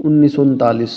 1939,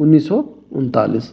1939।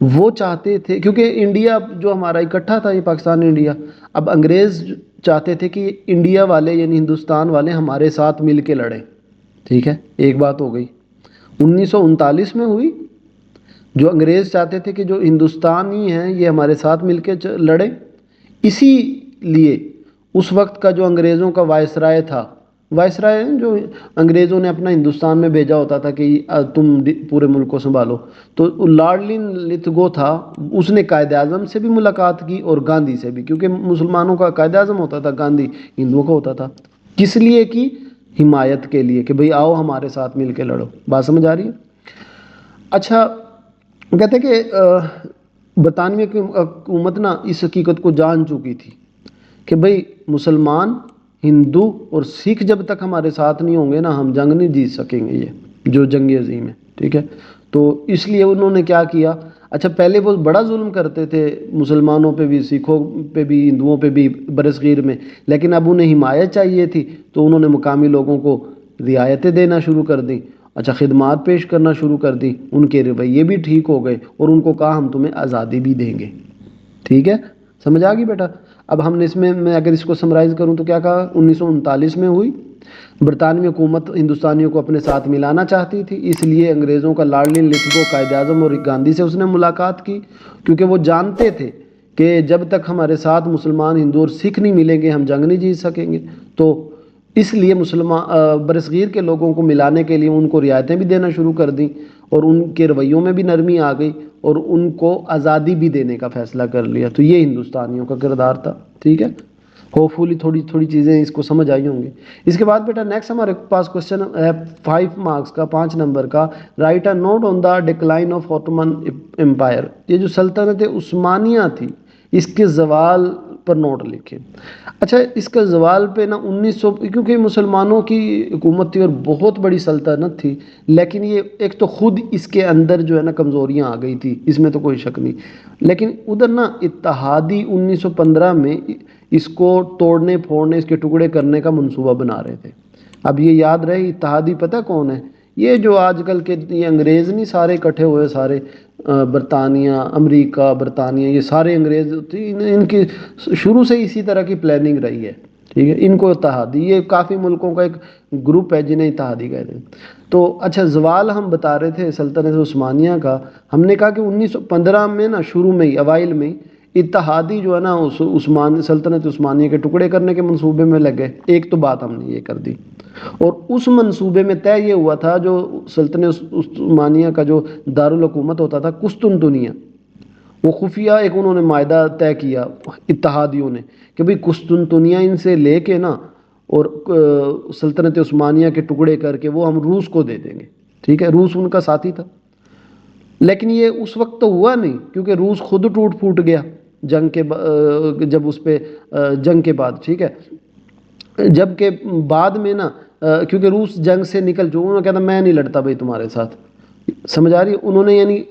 وہ چاہتے تھے کیونکہ انڈیا جو ہمارا اکٹھا تھا، یہ پاکستان انڈیا، اب انگریز چاہتے تھے کہ انڈیا والے یعنی ہندوستان والے ہمارے ساتھ مل کے لڑیں، ٹھیک ہے، ایک بات ہو گئی۔ 1939 میں ہوئی، جو انگریز چاہتے تھے کہ جو ہندوستانی ہیں یہ ہمارے ساتھ مل کے لڑیں، اسی لیے اس وقت کا جو انگریزوں کا وائسرائے تھا، وائسرائے جو انگریزوں نے اپنا ہندوستان میں بھیجا ہوتا تھا کہ تم پورے ملک کو سنبھالو، تو لارڈلن لتھگو تھا، اس نے قائد اعظم سے بھی ملاقات کی اور گاندھی سے بھی، کیونکہ مسلمانوں کا قائد اعظم ہوتا تھا، گاندھی ہندوؤں کا ہوتا تھا، کس لیے کی؟ حمایت کے لیے، کہ بھئی آؤ ہمارے ساتھ مل کے لڑو۔ بات سمجھ آ رہی ہے؟ اچھا، کہتے کہ برطانوی کی حکومت نا اس حقیقت کو جان چکی تھی کہ بھئی مسلمان، ہندو اور سکھ جب تک ہمارے ساتھ نہیں ہوں گے نا، ہم جنگ نہیں جیت سکیں گے، یہ جو جنگ عظیم ہے، ٹھیک ہے۔ تو اس لیے انہوں نے کیا کیا؟ اچھا، پہلے وہ بڑا ظلم کرتے تھے مسلمانوں پہ بھی، سکھوں پہ بھی، ہندوؤں پہ بھی برصغیر میں، لیکن اب انہیں حمایت چاہیے تھی تو انہوں نے مقامی لوگوں کو رعایتیں دینا شروع کر دیں، اچھا خدمات پیش کرنا شروع کر دی، ان کے رویے بھی ٹھیک ہو گئے اور ان کو کہا ہم تمہیں آزادی بھی دیں گے، ٹھیک ہے، سمجھ آ گئی بیٹا؟ اب ہم نے اس میں اگر اس کو سمرائز کروں تو کیا کہا؟ 1939 میں ہوئی، برطانوی حکومت ہندوستانیوں کو اپنے ساتھ ملانا چاہتی تھی، اس لیے انگریزوں کا لارڈلن لتھگو قائد اعظم اور گاندھی سے اس نے ملاقات کی، کیونکہ وہ جانتے تھے کہ جب تک ہمارے ساتھ مسلمان، ہندو اور سکھ نہیں ملیں گے ہم جنگ نہیں جیت سکیں گے، تو اس لیے مسلمان برصغیر کے لوگوں کو ملانے کے لیے ان کو رعایتیں بھی دینا شروع کر دیں اور ان کے رویوں میں بھی نرمی آ گئی اور ان کو آزادی بھی دینے کا فیصلہ کر لیا۔ تو یہ ہندوستانیوں کا کردار تھا، ٹھیک ہے، ہوپ فلی تھوڑی چیزیں اس کو سمجھ آئی ہوں گی۔ اس کے بعد بیٹا نیکسٹ ہمارے پاس کوشچن ہے 5 مارکس کا، 5 نمبر کا، write a note on the decline of Ottoman empire. یہ جو سلطنت عثمانیہ تھی اس کے زوال پر نوٹ لکھیں۔ اچھا، اس کا زوال پہ نا 1900، کیونکہ مسلمانوں کی حکومت تھی اور بہت بڑی سلطنت تھی، لیکن یہ ایک تو خود اس کے اندر جو ہے نا کمزوریاں آ گئی تھی، اس میں تو کوئی شک نہیں، لیکن ادھر نا اتحادی 1915 میں اس کو توڑنے پھوڑنے، اس کے ٹکڑے کرنے کا منصوبہ بنا رہے تھے۔ اب یہ یاد رہے اتحادی پتہ کون ہے؟ یہ جو آج کل کے یہ انگریز نہیں سارے اکٹھے ہوئے، سارے برطانیہ، امریکہ، برطانیہ، یہ سارے انگریز تھی، ان کی شروع سے اسی طرح کی پلاننگ رہی ہے، ٹھیک ہے، ان کو اتحادی، یہ کافی ملکوں کا ایک گروپ ہے جنہیں اتحادی کہتے ہیں۔ تو اچھا، زوال ہم بتا رہے تھے سلطنت عثمانیہ کا، ہم نے کہا کہ 1915 میں نا شروع میں ہی، اوائل میں ہی اتحادی جو ہے نا سلطنت عثمانیہ کے ٹکڑے کرنے کے منصوبے میں لگ گئے۔ ایک تو بات ہم نے یہ کر دی، اور اس منصوبے میں طے یہ ہوا تھا، جو سلطنت عثمانیہ کا جو دارالحکومت ہوتا تھا قسطنطنیہ، وہ خفیہ ایک انہوں نے معاہدہ طے کیا اتحادیوں نے کہ بھئی قسطنطنیہ ان سے لے کے نا اور سلطنت عثمانیہ کے ٹکڑے کر کے وہ ہم روس کو دے دیں گے، ٹھیک ہے، روس ان کا ساتھی تھا، لیکن یہ اس وقت تو ہوا نہیں، کیونکہ روس خود ٹوٹ پھوٹ گیا جنگ کے جب اس پہ جنگ کے بعد، ٹھیک ہے، جب کہ بعد میں نا کیونکہ روس جنگ سے نکل جو، انہوں نے کہا میں نہیں لڑتا بھائی تمہارے ساتھ، سمجھ آ رہی ہے؟ انہوں نے یعنی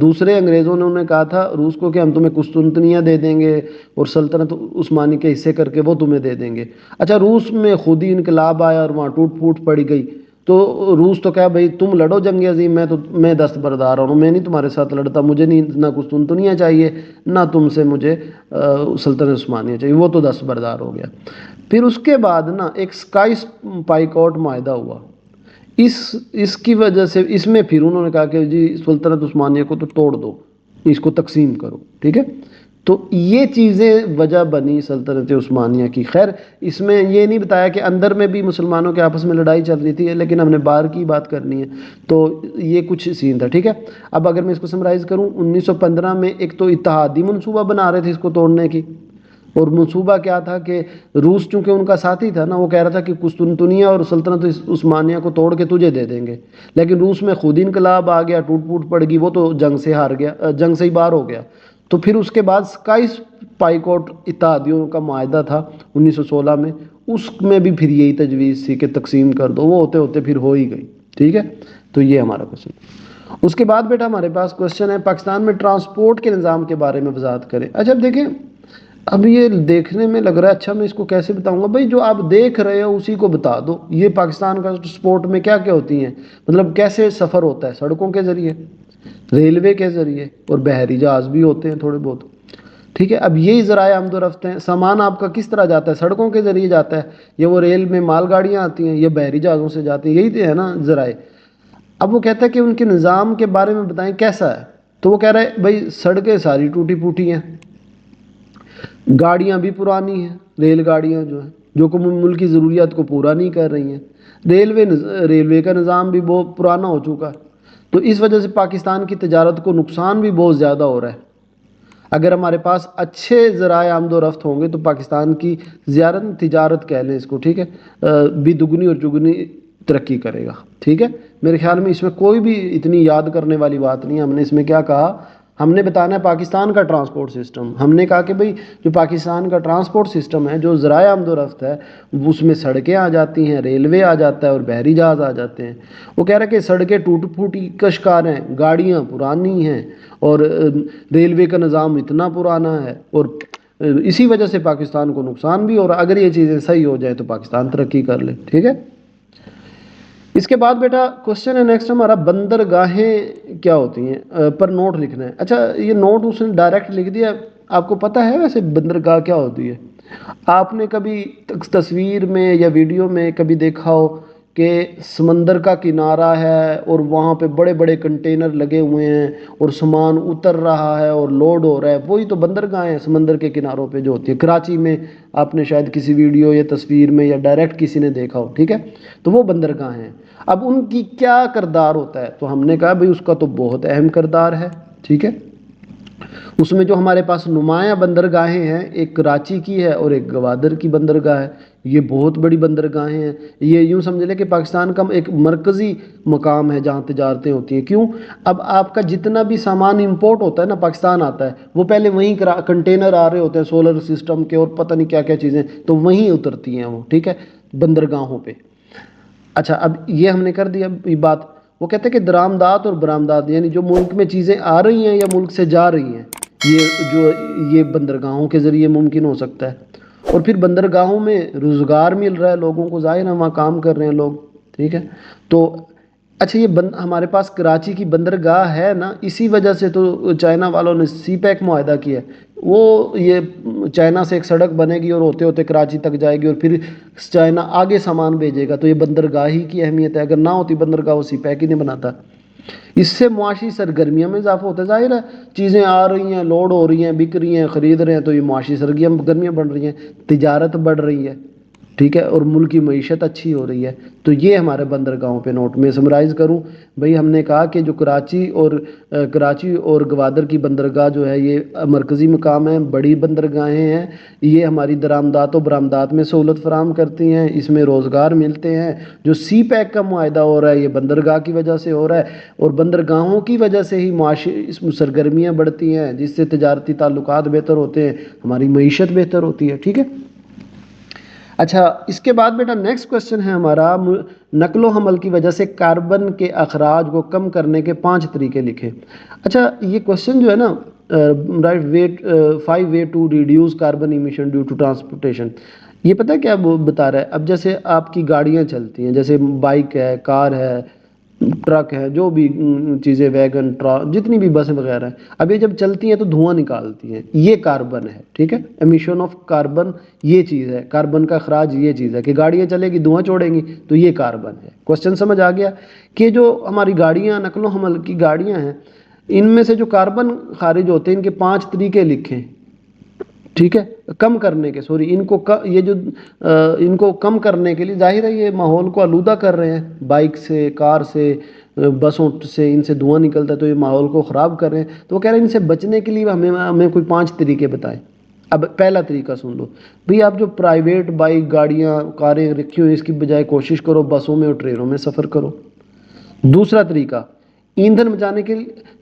دوسرے انگریزوں نے انہیں کہا تھا روس کو کہ ہم تمہیں قسطنطنیہ دے دیں گے اور سلطنت عثمانی کے حصے کر کے وہ تمہیں دے دیں گے۔ اچھا، روس میں خود ہی انقلاب آیا اور وہاں ٹوٹ پھوٹ پڑی گئی، تو روس تو کہا بھائی تم لڑو جنگ عظیم، میں دستبردار ہوں، میں نہیں تمہارے ساتھ لڑتا، مجھے نہیں نہ قسطنطنیہ چاہیے نہ تم سے مجھے سلطنت عثمانیہ چاہیے، وہ تو دستبردار ہو گیا۔ پھر اس کے بعد نا ایک سکائس پائیکاٹ معاہدہ ہوا، اس کی وجہ سے اس میں پھر انہوں نے کہا کہ جی سلطنت عثمانیہ کو تو توڑ دو، اس کو تقسیم کرو، ٹھیک ہے، تو یہ چیزیں وجہ بنی سلطنت عثمانیہ کی۔ خیر، اس میں یہ نہیں بتایا کہ اندر میں بھی مسلمانوں کے آپس میں لڑائی چل رہی تھی، لیکن ہم نے باہر کی بات کرنی ہے، تو یہ کچھ سین تھا، ٹھیک ہے۔ اب اگر میں اس کو سمرائز کروں، 1915 میں ایک تو اتحادی منصوبہ بنا رہے تھے اس کو توڑنے کی، اور منصوبہ کیا تھا کہ روس چونکہ ان کا ساتھی تھا نا، وہ کہہ رہا تھا کہ قسطنطنیہ اور سلطنت عثمانیہ کو توڑ کے تجھے دے دیں گے، لیکن روس میں خود انقلاب آ گیا، ٹوٹ پھوٹ پڑ گئی، وہ تو جنگ سے ہار گیا، جنگ سے ہی باہر ہو گیا۔ تو پھر اس کے بعد سکائس پائیکاٹ اتحادیوں کا معاہدہ تھا 1916 میں، اس میں بھی پھر یہی تجویز تھی کہ تقسیم کر دو، وہ ہوتے ہوتے پھر ہو ہی گئی، ٹھیک ہے۔ تو یہ ہمارا کوشچن۔ اس کے بعد بیٹا ہمارے پاس کوشچن ہے پاکستان میں ٹرانسپورٹ کے نظام کے بارے میں وضاحت کریں۔ اچھا، اب دیکھیں، اب یہ دیکھنے میں لگ رہا ہے اچھا میں اس کو کیسے بتاؤں گا؟ بھائی جو آپ دیکھ رہے ہو اسی کو بتا دو، یہ پاکستان کا سپورٹ میں کیا کیا ہوتی ہیں، مطلب کیسے سفر ہوتا ہے، سڑکوں کے ذریعے، ریلوے کے ذریعے، اور بحری جہاز بھی ہوتے ہیں تھوڑے بہت، ٹھیک ہے۔ اب یہی ذرائع آمد و رفت ہیں۔ سامان آپ کا کس طرح جاتا ہے؟ سڑکوں کے ذریعے جاتا ہے، یا وہ ریل میں مال گاڑیاں آتی ہیں، یا بحری جہازوں سے جاتی ہیں، یہی تو ہے نا ذرائع۔ اب وہ کہتا ہے کہ ان کے نظام کے بارے میں بتائیں کیسا ہے، تو وہ کہہ رہا ہے بھائی سڑکیں ساری ٹوٹی پھوٹی ہیں، گاڑیاں بھی پرانی ہیں، ریل گاڑیاں جو ہیں جو کہ ملک کی ضروریات کو پورا نہیں کر رہی ہیں، ریلوے کا نظام بھی بہت پرانا ہو چکا ہے۔ تو اس وجہ سے پاکستان کی تجارت کو نقصان بھی بہت زیادہ ہو رہا ہے۔ اگر ہمارے پاس اچھے ذرائع آمد و رفت ہوں گے تو پاکستان کی زیارت تجارت کہہ لیں اس کو، ٹھیک ہے، بھی دگنی اور چگنی ترقی کرے گا، ٹھیک ہے۔ میرے خیال میں اس میں کوئی بھی اتنی یاد کرنے والی بات نہیں ہے۔ ہم نے اس میں کیا کہا، ہم نے بتانا ہے پاکستان کا ٹرانسپورٹ سسٹم۔ ہم نے کہا کہ بھئی جو پاکستان کا ٹرانسپورٹ سسٹم ہے، جو ذرائع آمد و رفت ہے، اس میں سڑکیں آ جاتی ہیں، ریلوے آ جاتا ہے، اور بحری جہاز آ جاتے ہیں۔ وہ کہہ رہا ہے کہ سڑکیں ٹوٹ پھوٹی کشکار ہیں، گاڑیاں پرانی ہیں، اور ریلوے کا نظام اتنا پرانا ہے، اور اسی وجہ سے پاکستان کو نقصان بھی ہو رہا ہے۔ اگر یہ چیزیں صحیح ہو جائیں تو پاکستان ترقی کر لے، ٹھیک ہے۔ اس کے بعد بیٹا کوشچن ہے نیکسٹ ہمارا، بندرگاہیں کیا ہوتی ہیں پر نوٹ لکھنا ہے۔ اچھا یہ نوٹ اس نے ڈائریکٹ لکھ دیا، آپ کو پتہ ہے ویسے بندرگاہ کیا ہوتی ہے؟ آپ نے کبھی تصویر میں یا ویڈیو میں کبھی دیکھا ہو کہ سمندر کا کنارہ ہے اور وہاں پہ بڑے بڑے کنٹینر لگے ہوئے ہیں اور سامان اتر رہا ہے اور لوڈ ہو رہا ہے، وہی تو بندرگاہیں ہیں سمندر کے کناروں پہ جو ہوتی ہے۔ کراچی میں آپ نے شاید کسی ویڈیو یا تصویر میں یا ڈائریکٹ کسی نے دیکھا ہو، ٹھیک ہے، تو وہ بندرگاہیں ہیں۔ اب ان کی کیا کردار ہوتا ہے؟ تو ہم نے کہا بھئی اس کا تو بہت اہم کردار ہے، ٹھیک ہے۔ اس میں جو ہمارے پاس نمایاں بندرگاہیں ہیں، ایک کراچی کی ہے اور ایک گوادر کی بندرگاہ ہے۔ یہ بہت بڑی بندرگاہیں ہیں، یہ یوں سمجھ لیں کہ پاکستان کا ایک مرکزی مقام ہے جہاں تجارتیں ہوتی ہیں۔ کیوں؟ اب آپ کا جتنا بھی سامان امپورٹ ہوتا ہے نا، پاکستان آتا ہے، وہ پہلے وہیں کنٹینر آ رہے ہوتے ہیں سولر سسٹم کے اور پتہ نہیں کیا کیا چیزیں، تو وہیں اترتی ہیں وہ، ٹھیک ہے، بندرگاہوں پہ۔ اچھا اب یہ ہم نے کر دیا یہ بات۔ وہ کہتے ہیں کہ درآمدات اور برآمدات، یعنی جو ملک میں چیزیں آ رہی ہیں یا ملک سے جا رہی ہیں، یہ بندرگاہوں کے ذریعے ممکن ہو سکتا ہے۔ اور پھر بندرگاہوں میں روزگار مل رہا ہے لوگوں کو، ظاہر ہے وہاں کام کر رہے ہیں لوگ، ٹھیک ہے۔ تو اچھا یہ ہمارے پاس کراچی کی بندرگاہ ہے نا، اسی وجہ سے تو چائنا والوں نے سی پیک معاہدہ کیا ہے۔ وہ یہ چائنا سے ایک سڑک بنے گی اور ہوتے ہوتے کراچی تک جائے گی، اور پھر چائنا آگے سامان بھیجے گا، تو یہ بندرگاہ ہی کی اہمیت ہے۔ اگر نہ ہوتی بندرگاہ، وہ سی پیک ہی نہیں بناتا۔ اس سے معاشی سرگرمیوں میں اضافہ ہوتا ہے، ظاہر ہے چیزیں آ رہی ہیں، لوڈ ہو رہی ہیں، بک رہی ہیں، خرید رہے ہیں، تو یہ معاشی سرگرمیاں بڑھ رہی ہیں، تجارت بڑھ رہی ہے، ٹھیک ہے، اور ملک کی معیشت اچھی ہو رہی ہے۔ تو یہ ہمارے بندرگاہوں پہ نوٹ میں سمرائز کروں بھئی، ہم نے کہا کہ جو کراچی اور گوادر کی بندرگاہ جو ہے یہ مرکزی مقام ہے، بڑی بندرگاہیں ہیں، یہ ہماری درآمدات و برآمدات میں سہولت فراہم کرتی ہیں، اس میں روزگار ملتے ہیں۔ جو سی پیک کا معاہدہ ہو رہا ہے یہ بندرگاہ کی وجہ سے ہو رہا ہے، اور بندرگاہوں کی وجہ سے ہی معاشی اس میں سرگرمیاں بڑھتی ہیں، جس سے تجارتی تعلقات بہتر ہوتے ہیں، ہماری معیشت بہتر ہوتی ہے، ٹھیک ہے۔ اچھا اس کے بعد بیٹا نیکسٹ کوشچن ہے ہمارا، نقل و حمل کی وجہ سے کاربن کے اخراج کو کم کرنے کے 5 طریقے لکھیں۔ اچھا یہ کوشچن جو ہے نا، write 5 way to reduce carbon emission due to transportation, یہ پتہ ہے کیا بتا رہا ہے؟ اب جیسے آپ کی گاڑیاں چلتی ہیں، جیسے بائک ہے، کار ہے، ٹرک ہے، جو بھی چیزیں، ویگن، جتنی بھی بسیں وغیرہ ہیں، اب یہ جب چلتی ہیں تو دھواں نکالتی ہیں، یہ کاربن ہے، ٹھیک ہے، ایمیشن آف کاربن یہ چیز ہے، کاربن کا اخراج یہ چیز ہے کہ گاڑیاں چلے گی دھواں چھوڑیں گی، تو یہ کاربن ہے۔ کوشچن سمجھ آ گیا کہ جو ہماری گاڑیاں، نقل و حمل کی گاڑیاں ہیں، ان میں سے جو کاربن خارج ہوتے ہیں ان کے 5 طریقے لکھیں، ٹھیک ہے، کم کرنے کے، سوری ان کو کم کرنے کے لیے، ظاہر ہے یہ ماحول کو آلودہ کر رہے ہیں، بائک سے، کار سے، بسوں سے، ان سے دھواں نکلتا ہے تو یہ ماحول کو خراب کر رہے ہیں۔ تو وہ کہہ رہے ہیں ان سے بچنے کے لیے ہمیں کوئی 5 طریقے بتائیں۔ اب پہلا طریقہ سن لو بھئی، آپ جو پرائیویٹ بائک، گاڑیاں، کاریں رکھی ہوئی، اس کی بجائے کوشش کرو بسوں میں اور ٹرینوں میں سفر کرو۔ دوسرا طریقہ، ایندھن بچانے کے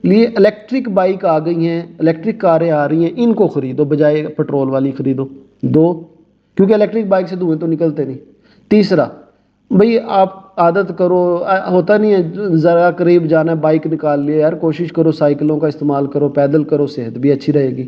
لیے الیکٹرک بائک آ گئی ہیں، الیکٹرک کاریں آ رہی ہیں، ان کو خریدو بجائے پیٹرول والی خریدو۔ کیونکہ الیکٹرک بائک سے دھوئیں تو نکلتے نہیں۔ تیسرا بھئی، آپ عادت کرو، ہوتا نہیں ہے ذرا قریب جانا ہے بائک نکال لیا، یار کوشش کرو سائیکلوں کا استعمال کرو، پیدل کرو، صحت بھی اچھی رہے گی۔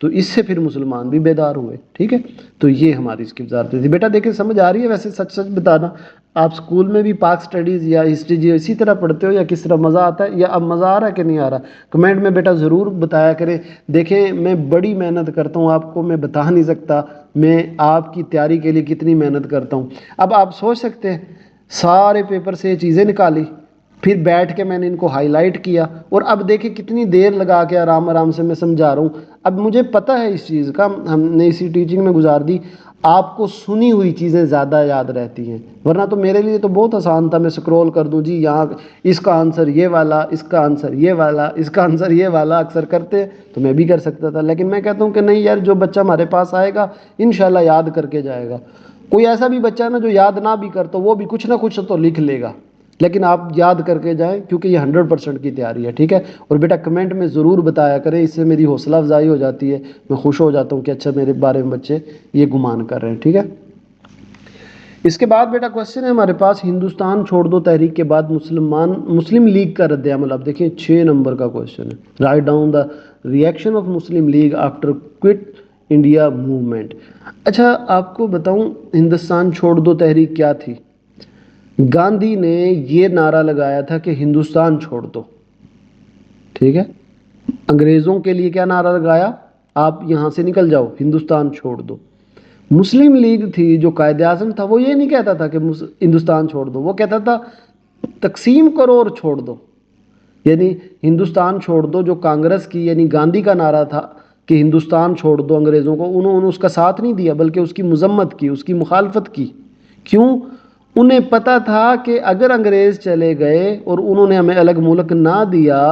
تو اس سے پھر مسلمان بھی بیدار ہوئے. ٹھیک ہے, تو یہ ہماری اس کی وزارتیں تھی. بیٹا دیکھیں سمجھ آ رہی ہے؟ ویسے سچ سچ بتانا, آپ اسکول میں بھی پاک سٹڈیز یا ہسٹری جی اسی طرح پڑھتے ہو یا کس طرح مزہ آتا ہے, یا اب مزہ آ رہا ہے کہ نہیں آ رہا؟ کمنٹ میں بیٹا ضرور بتایا کریں. دیکھیں میں بڑی محنت کرتا ہوں, آپ کو میں بتا نہیں سکتا میں آپ کی تیاری کے لیے کتنی محنت کرتا ہوں. اب آپ سوچ سکتے ہیں سارے پیپر سے یہ چیزیں نکالی, پھر بیٹھ کے میں نے ان کو ہائی لائٹ کیا, اور اب دیکھیں کتنی دیر لگا کے آرام آرام سے میں سمجھا رہا ہوں. اب مجھے پتہ ہے اس چیز کا, ہم نے اسی ٹیچنگ میں گزار دی, آپ کو سنی ہوئی چیزیں زیادہ یاد رہتی ہیں, ورنہ تو میرے لیے تو بہت آسان تھا, میں سکرول کر دوں جی یہاں اس کا آنسر یہ والا, اس کا آنسر یہ والا, اس کا آنسر یہ والا اکثر کرتے تو میں بھی کر سکتا تھا. لیکن میں کہتا ہوں کہ نہیں یار, جو بچہ ہمارے پاس آئے گا انشاءاللہ یاد کر کے جائے گا. کوئی ایسا بھی بچہ ہے نا جو یاد نہ بھی کرتا, وہ بھی کچھ نہ کچھ تو لکھ لے گا, لیکن آپ یاد کر کے جائیں کیونکہ یہ 100% کی تیاری ہے. ٹھیک ہے, اور بیٹا کمنٹ میں ضرور بتایا کریں, اس سے میری حوصلہ افزائی ہو جاتی ہے, میں خوش ہو جاتا ہوں کہ اچھا میرے بارے میں بچے یہ گمان کر رہے ہیں. ٹھیک ہے, اس کے بعد بیٹا کوشچن ہے ہمارے پاس, ہندوستان چھوڑ دو تحریک کے بعد مسلم لیگ کا رد عمل. اب دیکھیں 6 نمبر کا کوشچن ہے, write down the reaction of Muslim league after quit India movement. اچھا آپ کو بتاؤں ہندوستان چھوڑ دو تحریک کیا تھی. گاندھی نے یہ نعرہ لگایا تھا کہ ہندوستان چھوڑ دو. ٹھیک ہے, انگریزوں کے لیے کیا نعرہ لگایا, آپ یہاں سے نکل جاؤ, ہندوستان چھوڑ دو. مسلم لیگ تھی جو قائد اعظم تھا, وہ یہ نہیں کہتا تھا کہ ہندوستان چھوڑ دو, وہ کہتا تھا تقسیم کرو اور چھوڑ دو. یعنی ہندوستان چھوڑ دو جو کانگریس کی یعنی گاندھی کا نعرہ تھا کہ ہندوستان چھوڑ دو انگریزوں کو, انہوں نے اس کا ساتھ نہیں دیا بلکہ اس کی مذمت کی, اس کی مخالفت کی. کیوں؟ انہیں پتا تھا کہ اگر انگریز چلے گئے اور انہوں نے ہمیں الگ ملک نہ دیا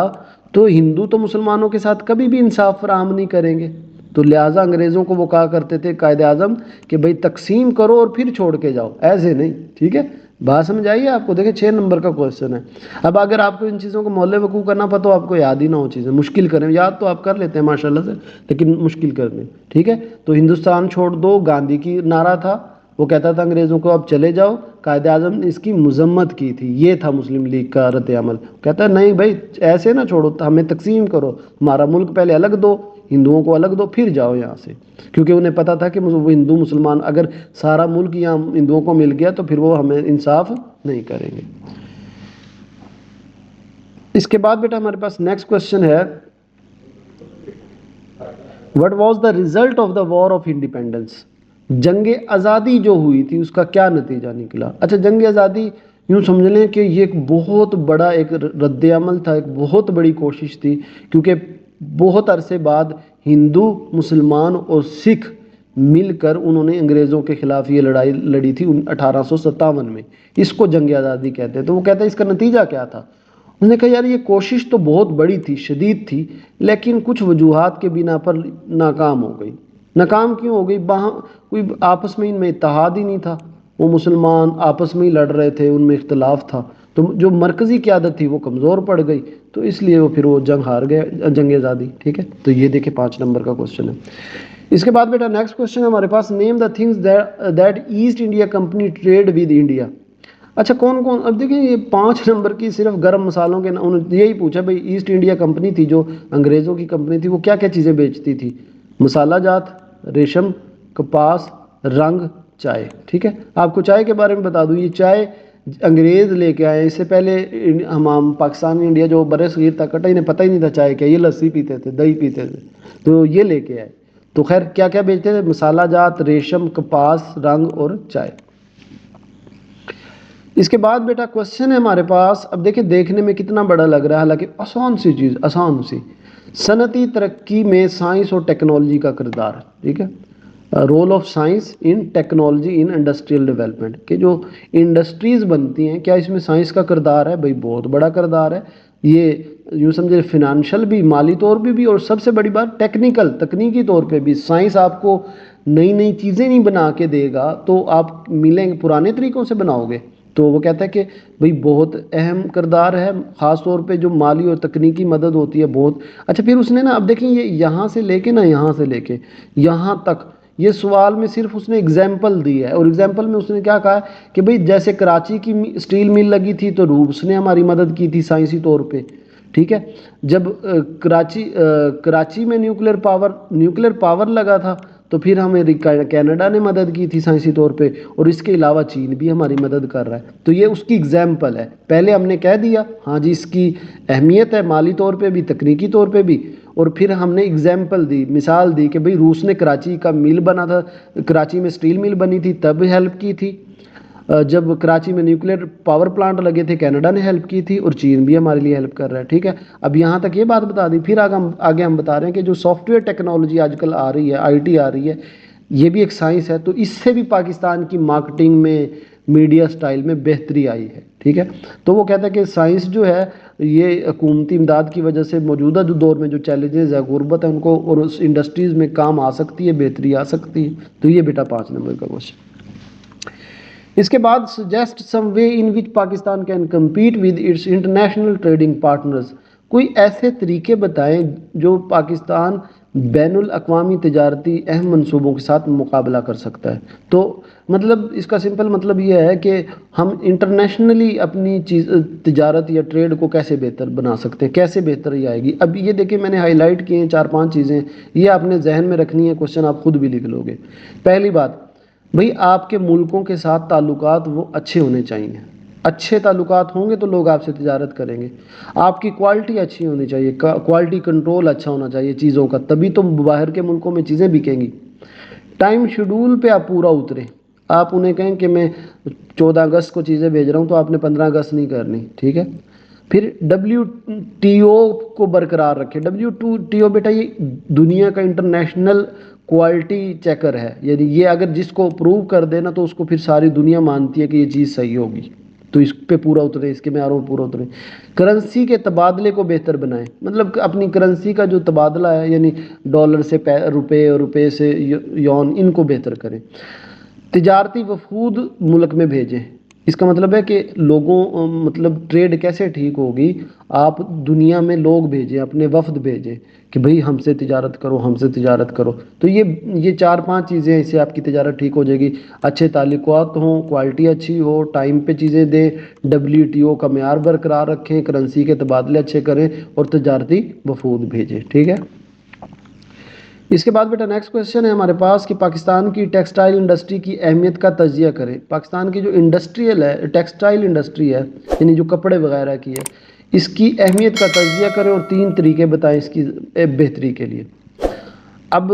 تو ہندو تو مسلمانوں کے ساتھ کبھی بھی انصاف فراہم نہیں کریں گے. تو لہٰذا انگریزوں کو وہ کہا کرتے تھے قائد اعظم کہ بھئی تقسیم کرو اور پھر چھوڑ کے جاؤ, ایسے نہیں. ٹھیک ہے, بات سمجھ آئیے آپ کو؟ دیکھیں 6 نمبر کا کوشچن ہے. اب اگر آپ کو ان چیزوں کو محلے وقوع کرنا پڑا تو آپ کو یاد ہی نہ ہو چیزیں, مشکل کریں, یاد تو آپ کر لیتے ہیں ماشاءاللہ سے لیکن مشکل کرنے. ٹھیک ہے, تو ہندوستان چھوڑ دو گاندھی کی نعرہ تھا, وہ کہتا تھا انگریزوں کو اب چلے جاؤ. قائد اعظم نے اس کی مذمت کی تھی, یہ تھا مسلم لیگ کا رد عمل. کہتا ہے نہیں بھائی ایسے نہ چھوڑو, ہمیں تقسیم کرو, ہمارا ملک پہلے الگ دو, ہندوؤں کو الگ دو, پھر جاؤ یہاں سے. کیونکہ انہیں پتا تھا کہ وہ ہندو مسلمان اگر سارا ملک یہاں ہندوؤں کو مل گیا تو پھر وہ ہمیں انصاف نہیں کریں گے. اس کے بعد بیٹا ہمارے پاس نیکسٹ کوشچن ہے, what was the result of the war of independence. جنگ آزادی جو ہوئی تھی اس کا کیا نتیجہ نکلا. اچھا جنگ آزادی یوں سمجھ لیں کہ یہ ایک بہت بڑا ایک رد عمل تھا, ایک بہت بڑی کوشش تھی, کیونکہ بہت عرصے بعد ہندو مسلمان اور سکھ مل کر انہوں نے انگریزوں کے خلاف یہ لڑائی لڑی تھی 1857 میں. اس کو جنگ آزادی کہتے ہیں. تو وہ کہتے ہیں اس کا نتیجہ کیا تھا. انہوں نے کہا یار یہ کوشش تو بہت بڑی تھی, شدید تھی, لیکن کچھ وجوہات کے بنا پر ناکام ہو گئی. ناکام کیوں ہو گئی؟ کوئی آپس میں ان میں اتحاد ہی نہیں تھا, وہ مسلمان آپس میں ہی لڑ رہے تھے, ان میں اختلاف تھا, تو جو مرکزی قیادت تھی وہ کمزور پڑ گئی, تو اس لیے وہ پھر وہ جنگ ہار گئے, جنگ آزادی. ٹھیک ہے, تو یہ دیکھیں 5 نمبر کا کوشچن ہے. اس کے بعد بیٹا نیکسٹ کوشچن ہے ہمارے پاس, name the things that East India Company trade with India. اچھا کون کون, اب دیکھیں یہ 5 نمبر کی صرف گرم مسالوں کے, انہوں نے یہی پوچھا بھائی ایسٹ انڈیا کمپنی تھی جو انگریزوں کی کمپنی تھی, وہ کیا کیا چیزیں بیچتی تھی. مسالہ جات, ریشم, کپاس, رنگ, چائے. ٹھیک ہے, آپ کو چائے کے بارے میں بتا دوں, یہ چائے انگریز لے کے آئے. اس سے پہلے ہم پاکستان انڈیا جو بر صغیر تھا کٹا, انہیں پتہ ہی نہیں تھا چائے کیا, یہ لسی پیتے تھے, دہی پیتے تھے, تو یہ لے کے آئے. تو خیر کیا کیا بیچتے تھے, مسالہ جات, ریشم, کپاس, رنگ اور چائے. اس کے بعد بیٹا کوشچن ہے ہمارے پاس, اب دیکھیں دیکھنے میں کتنا بڑا لگ رہا ہے, حالانکہ آسان سی چیز, آسان سی. صنعتی ترقی میں سائنس اور ٹیکنالوجی کا کردار. ٹھیک ہے, role of science and technology in industrial development, کہ جو انڈسٹریز بنتی ہیں کیا اس میں سائنس کا کردار ہے؟ بھائی بہت بڑا کردار ہے. یہ یوں سمجھے فنانشل بھی, مالی طور پہ بھی, اور سب سے بڑی بات ٹیکنیکل, تکنیکی طور پہ بھی. سائنس آپ کو نئی نئی چیزیں نہیں بنا کے دے گا تو آپ ملیں گے پرانے طریقوں سے بناؤ گے. تو وہ کہتا ہے کہ بھئی بہت اہم کردار ہے, خاص طور پہ جو مالی اور تکنیکی مدد ہوتی ہے بہت. اچھا پھر اس نے نا, اب دیکھیں یہ یہاں سے لے کے نا یہاں سے لے کے یہاں تک, یہ سوال میں صرف اس نے اگزامپل دی ہے, اور اگزامپل میں اس نے کیا کہا ہے کہ بھئی جیسے کراچی کی اسٹیل مل لگی تھی تو روس نے ہماری مدد کی تھی سائنسی طور پہ. ٹھیک ہے. جب کراچی میں نیوکلیر پاور لگا تھا تو پھر ہمیں کینیڈا نے مدد کی تھی سائنسی طور پہ، اور اس کے علاوہ چین بھی ہماری مدد کر رہا ہے. تو یہ اس کی ایگزامپل ہے. پہلے ہم نے کہہ دیا ہاں جی اس کی اہمیت ہے مالی طور پہ بھی، تکنیکی طور پہ بھی، اور پھر ہم نے ایگزامپل دی، مثال دی کہ بھئی روس نے کراچی کا مل بنا تھا، کراچی میں سٹیل مل بنی تھی تب ہیلپ کی تھی. جب کراچی میں نیوکلیر پاور پلانٹ لگے تھے کینیڈا نے ہیلپ کی تھی، اور چین بھی ہمارے لیے ہیلپ کر رہا ہے. ٹھیک ہے. اب یہاں تک یہ بات بتا دی. پھر آگے ہم بتا رہے ہیں کہ جو سافٹ ویئر ٹیکنالوجی آج کل آ رہی ہے، آئی ٹی آ رہی ہے، یہ بھی ایک سائنس ہے. تو اس سے بھی پاکستان کی مارکیٹنگ میں، میڈیا سٹائل میں بہتری آئی ہے. ٹھیک ہے. تو وہ کہتا ہے کہ سائنس جو ہے یہ حکومتی امداد کی وجہ سے موجودہ جو دور میں جو چیلنجز ہے، غربت ہے، ان کو، اور اس انڈسٹریز میں کام آ سکتی ہے، بہتری آ سکتی ہے. تو یہ بیٹا 5 نمبر کا کوشچن. اس کے بعد suggest some way in which Pakistan can compete with its international trading partners. کوئی ایسے طریقے بتائیں جو پاکستان بین الاقوامی تجارتی اہم منصوبوں کے ساتھ مقابلہ کر سکتا ہے. تو مطلب اس کا سمپل مطلب یہ ہے کہ ہم انٹرنیشنلی اپنی تجارت یا ٹریڈ کو کیسے بہتر بنا سکتے ہیں، کیسے بہتری آئے گی. اب یہ دیکھیں میں نے ہائی لائٹ کیے ہیں 4-5 چیزیں، یہ آپ نے ذہن میں رکھنی ہے، کوشچن آپ خود بھی لکھ لو گے. پہلی بات بھئی آپ کے ملکوں کے ساتھ تعلقات وہ اچھے ہونے چاہیے. اچھے تعلقات ہوں گے تو لوگ آپ سے تجارت کریں گے. آپ کی کوالٹی اچھی ہونی چاہیے، کوالٹی کنٹرول اچھا ہونا چاہیے چیزوں کا، تبھی تو باہر کے ملکوں میں چیزیں بکیں گی. ٹائم شیڈول پہ آپ پورا اتریں. آپ انہیں کہیں کہ میں 14 اگست کو چیزیں بھیج رہا ہوں تو آپ نے 15 اگست نہیں کرنی. ٹھیک ہے. پھر WTO کو برقرار رکھے. WTO بیٹا یہ دنیا کا انٹرنیشنل کوالٹی چیکر ہے، یعنی یہ اگر جس کو اپروو کر دینا تو اس کو پھر ساری دنیا مانتی ہے کہ یہ چیز صحیح ہوگی. تو اس پہ پورا اترے، اس کے معیاروں پہ پورا اترے. کرنسی کے تبادلے کو بہتر بنائیں. مطلب کہ اپنی کرنسی کا جو تبادلہ ہے، یعنی ڈالر سے روپے اور روپے سے یون، ان کو بہتر کریں. تجارتی وفود ملک میں بھیجیں. اس کا مطلب ہے کہ لوگوں مطلب ٹریڈ کیسے ٹھیک ہوگی، آپ دنیا میں لوگ بھیجیں، اپنے وفد بھیجیں کہ بھئی ہم سے تجارت کرو، ہم سے تجارت کرو. تو یہ 4-5 چیزیں ہیں، اس سے آپ کی تجارت ٹھیک ہو جائے گی. اچھے تعلقات ہوں، کوالٹی اچھی ہو، ٹائم پہ چیزیں دیں، WTO کا معیار برقرار رکھیں، کرنسی کے تبادلے اچھے کریں، اور تجارتی وفود بھیجیں. ٹھیک ہے. اس کے بعد بیٹا نیکسٹ کوشچن ہے ہمارے پاس کہ پاکستان کی ٹیکسٹائل انڈسٹری کی اہمیت کا تجزیہ کریں. پاکستان کی جو انڈسٹریل ہے، ٹیکسٹائل انڈسٹری ہے، یعنی جو کپڑے وغیرہ کی ہے، اس کی اہمیت کا تجزیہ کریں اور 3 طریقے بتائیں اس کی بہتری کے لیے. اب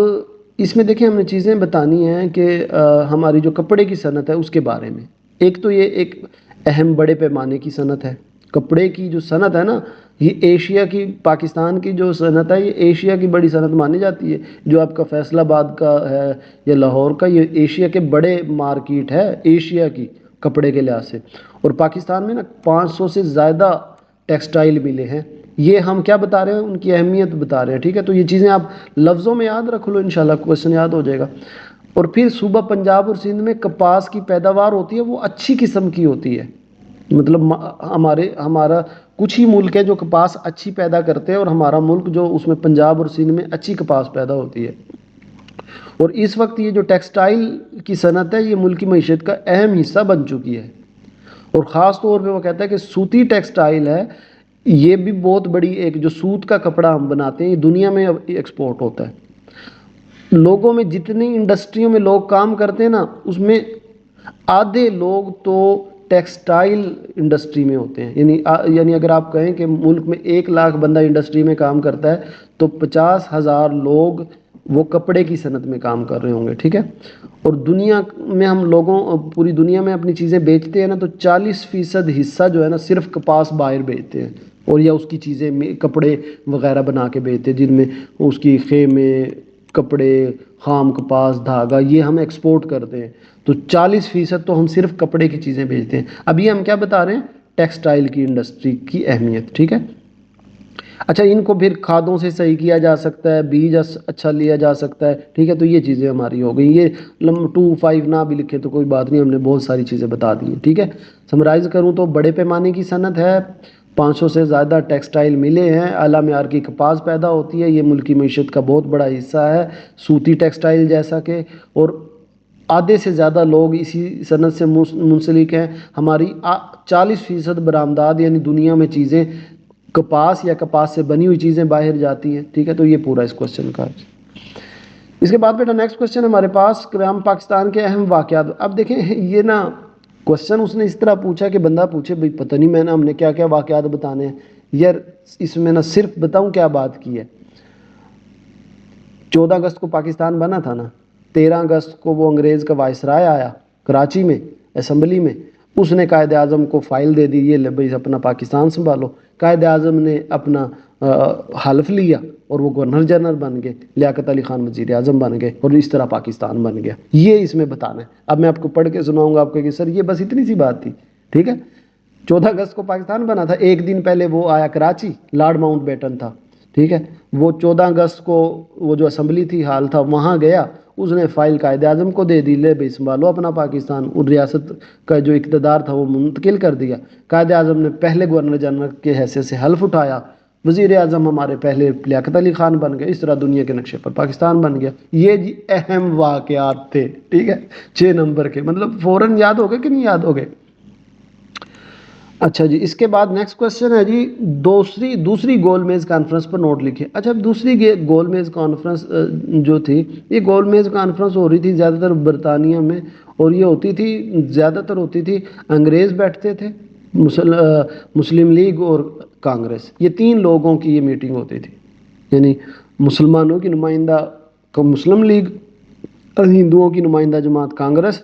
اس میں دیکھیں ہم نے چیزیں بتانی ہیں کہ ہماری جو کپڑے کی صنعت ہے اس کے بارے میں. ایک تو یہ ایک اہم بڑے پیمانے کی صنعت ہے. کپڑے کی جو صنعت ہے نا، یہ ایشیا کی، پاکستان کی جو صنعت ہے یہ ایشیا کی بڑی صنعت مانی جاتی ہے. جو آپ کا فیصل آباد کا ہے یا لاہور کا، یہ ایشیا کے بڑے مارکیٹ ہے ایشیا کی کپڑے کے لحاظ سے. اور پاکستان میں نا 500 سے زیادہ ٹیکسٹائل ملے ہیں. یہ ہم کیا بتا رہے ہیں، ان کی اہمیت بتا رہے ہیں. ٹھیک ہے. تو یہ چیزیں آپ لفظوں میں یاد رکھ لو، انشاءاللہ کویشچن یاد ہو جائے گا. اور پھر صوبہ پنجاب اور سندھ میں کپاس کی پیداوار ہوتی ہے، وہ اچھی قسم کی ہوتی ہے. مطلب ہمارا کچھ ہی ملک ہے جو کپاس اچھی پیدا کرتے ہیں، اور ہمارا ملک جو اس میں پنجاب اور سندھ میں اچھی کپاس پیدا ہوتی ہے. اور اس وقت یہ جو ٹیکسٹائل کی صنعت ہے یہ ملکی معیشت کا اہم حصہ بن چکی ہے. اور خاص طور پہ وہ کہتا ہے کہ سوتی ٹیکسٹائل ہے، یہ بھی بہت بڑی، ایک جو سوت کا کپڑا ہم بناتے ہیں یہ دنیا میں ایکسپورٹ ہوتا ہے. لوگوں میں جتنی انڈسٹریوں میں لوگ کام کرتے ہیں نا، اس میں آدھے لوگ تو ٹیکسٹائل انڈسٹری میں ہوتے ہیں. یعنی اگر آپ کہیں کہ ملک میں 1 لاکھ بندہ انڈسٹری میں کام کرتا ہے تو 50,000 لوگ وہ کپڑے کی صنعت میں کام کر رہے ہوں گے. ٹھیک ہے. اور دنیا میں ہم لوگوں، پوری دنیا میں اپنی چیزیں بیچتے ہیں نا، تو 40% حصہ جو ہے نا صرف کپاس باہر بیچتے ہیں، اور یا اس کی چیزیں کپڑے وغیرہ بنا کے بیچتے ہیں، جن میں اس کی خیمے، کپڑے، خام کپاس، دھاگا، یہ ہم ایکسپورٹ کرتے ہیں. تو 40% تو ہم صرف کپڑے کی چیزیں بیچتے ہیں. ابھی ہم کیا بتا رہے ہیں، ٹیکسٹائل کی انڈسٹری کی اہمیت. ٹھیک ہے. اچھا، ان کو پھر کھادوں سے صحیح کیا جا سکتا ہے، بیج اچھا لیا جا سکتا ہے. ٹھیک ہے. تو یہ چیزیں ہماری ہو گئی. یہ 2-5 نہ بھی لکھے تو کوئی بات نہیں، ہم نے بہت ساری چیزیں بتا دی ہیں. ٹھیک ہے. سمرائز کروں تو بڑے پیمانے کی صنعت ہے، 500 سے زیادہ ٹیکسٹائل ملے ہیں، اعلیٰ معیار کی کپاس پیدا ہوتی ہے، یہ ملکی معیشت کا بہت بڑا حصہ ہے، سوتی ٹیکسٹائل جیسا کہ، اور آدھے سے زیادہ لوگ اسی صنعت سے منسلک ہیں. ہماری 40% برآمدات، یعنی دنیا میں چیزیں کپاس یا کپاس سے بنی ہوئی چیزیں باہر جاتی ہیں، ٹھیک ہے، تو یہ پورا اس کوشچن کا ہے۔ اس کے بعد بیٹا نیکسٹ کوشچن ہمارے پاس کرام پاکستان کے اہم واقعات۔ اب دیکھیں یہ نا کوشچن اس نے اس طرح پوچھا کہ بندہ پوچھے بھئی پتہ نہیں میں نا ہم نے کیا کیا واقعات بتانے ہیں یار، اس میں نا صرف بتاؤں کیا بات کی ہے۔ 14 اگست کو پاکستان بنا تھا نا، 13 اگست کو وہ انگریز کا وائسرائے آیا کراچی میں اسمبلی میں، اس نے قائد اعظم کو فائل دے دی، یہ لے بھائی اپنا پاکستان سنبھالو۔ قائد اعظم نے اپنا حلف لیا اور وہ گورنر جنرل بن گئے، لیاقت علی خان وزیر اعظم بن گئے، اور اس طرح پاکستان بن گیا۔ یہ اس میں بتانا ہے۔ اب میں آپ کو پڑھ کے سناؤں گا آپ کو کہ سر یہ بس اتنی سی بات تھی، ٹھیک ہے۔ 14 اگست کو پاکستان بنا تھا، ایک دن پہلے وہ آیا کراچی، لارڈ ماؤنٹ بیٹن تھا، ٹھیک ہے۔ وہ 14 اگست کو وہ جو اسمبلی تھی ہال تھا وہاں گیا، اس نے فائل قائد اعظم کو دے دی، لے بھائی سنبھالو اپنا پاکستان، اور ریاست کا جو اقتدار تھا وہ منتقل کر دیا۔ قائد اعظم نے پہلے گورنر جنرل کے حیثیت سے حلف اٹھایا، وزیر اعظم ہمارے پہلے لیاقت علی خان بن گئے، اس طرح دنیا کے نقشے پر پاکستان بن گیا۔ یہ جی اہم واقعات تھے، ٹھیک ہے، 6 نمبر کے، مطلب فوراً یاد ہو گئے کہ نہیں یاد ہو گئے؟ اچھا جی، اس کے بعد نیکسٹ کوشچن ہے جی دوسری گول میز کانفرنس پر نوٹ لکھے۔ اچھا دوسری گول میز کانفرنس جو تھی، یہ گول میز کانفرنس ہو رہی تھی زیادہ تر برطانیہ میں، اور یہ ہوتی تھی زیادہ تر ہوتی تھی انگریز بیٹھتے تھے، مسلم لیگ اور کانگریس، یہ 3 لوگوں کی یہ میٹنگ ہوتی تھی، یعنی مسلمانوں کی نمائندہ کو مسلم لیگ، ہندوؤں کی نمائندہ جماعت کانگریس،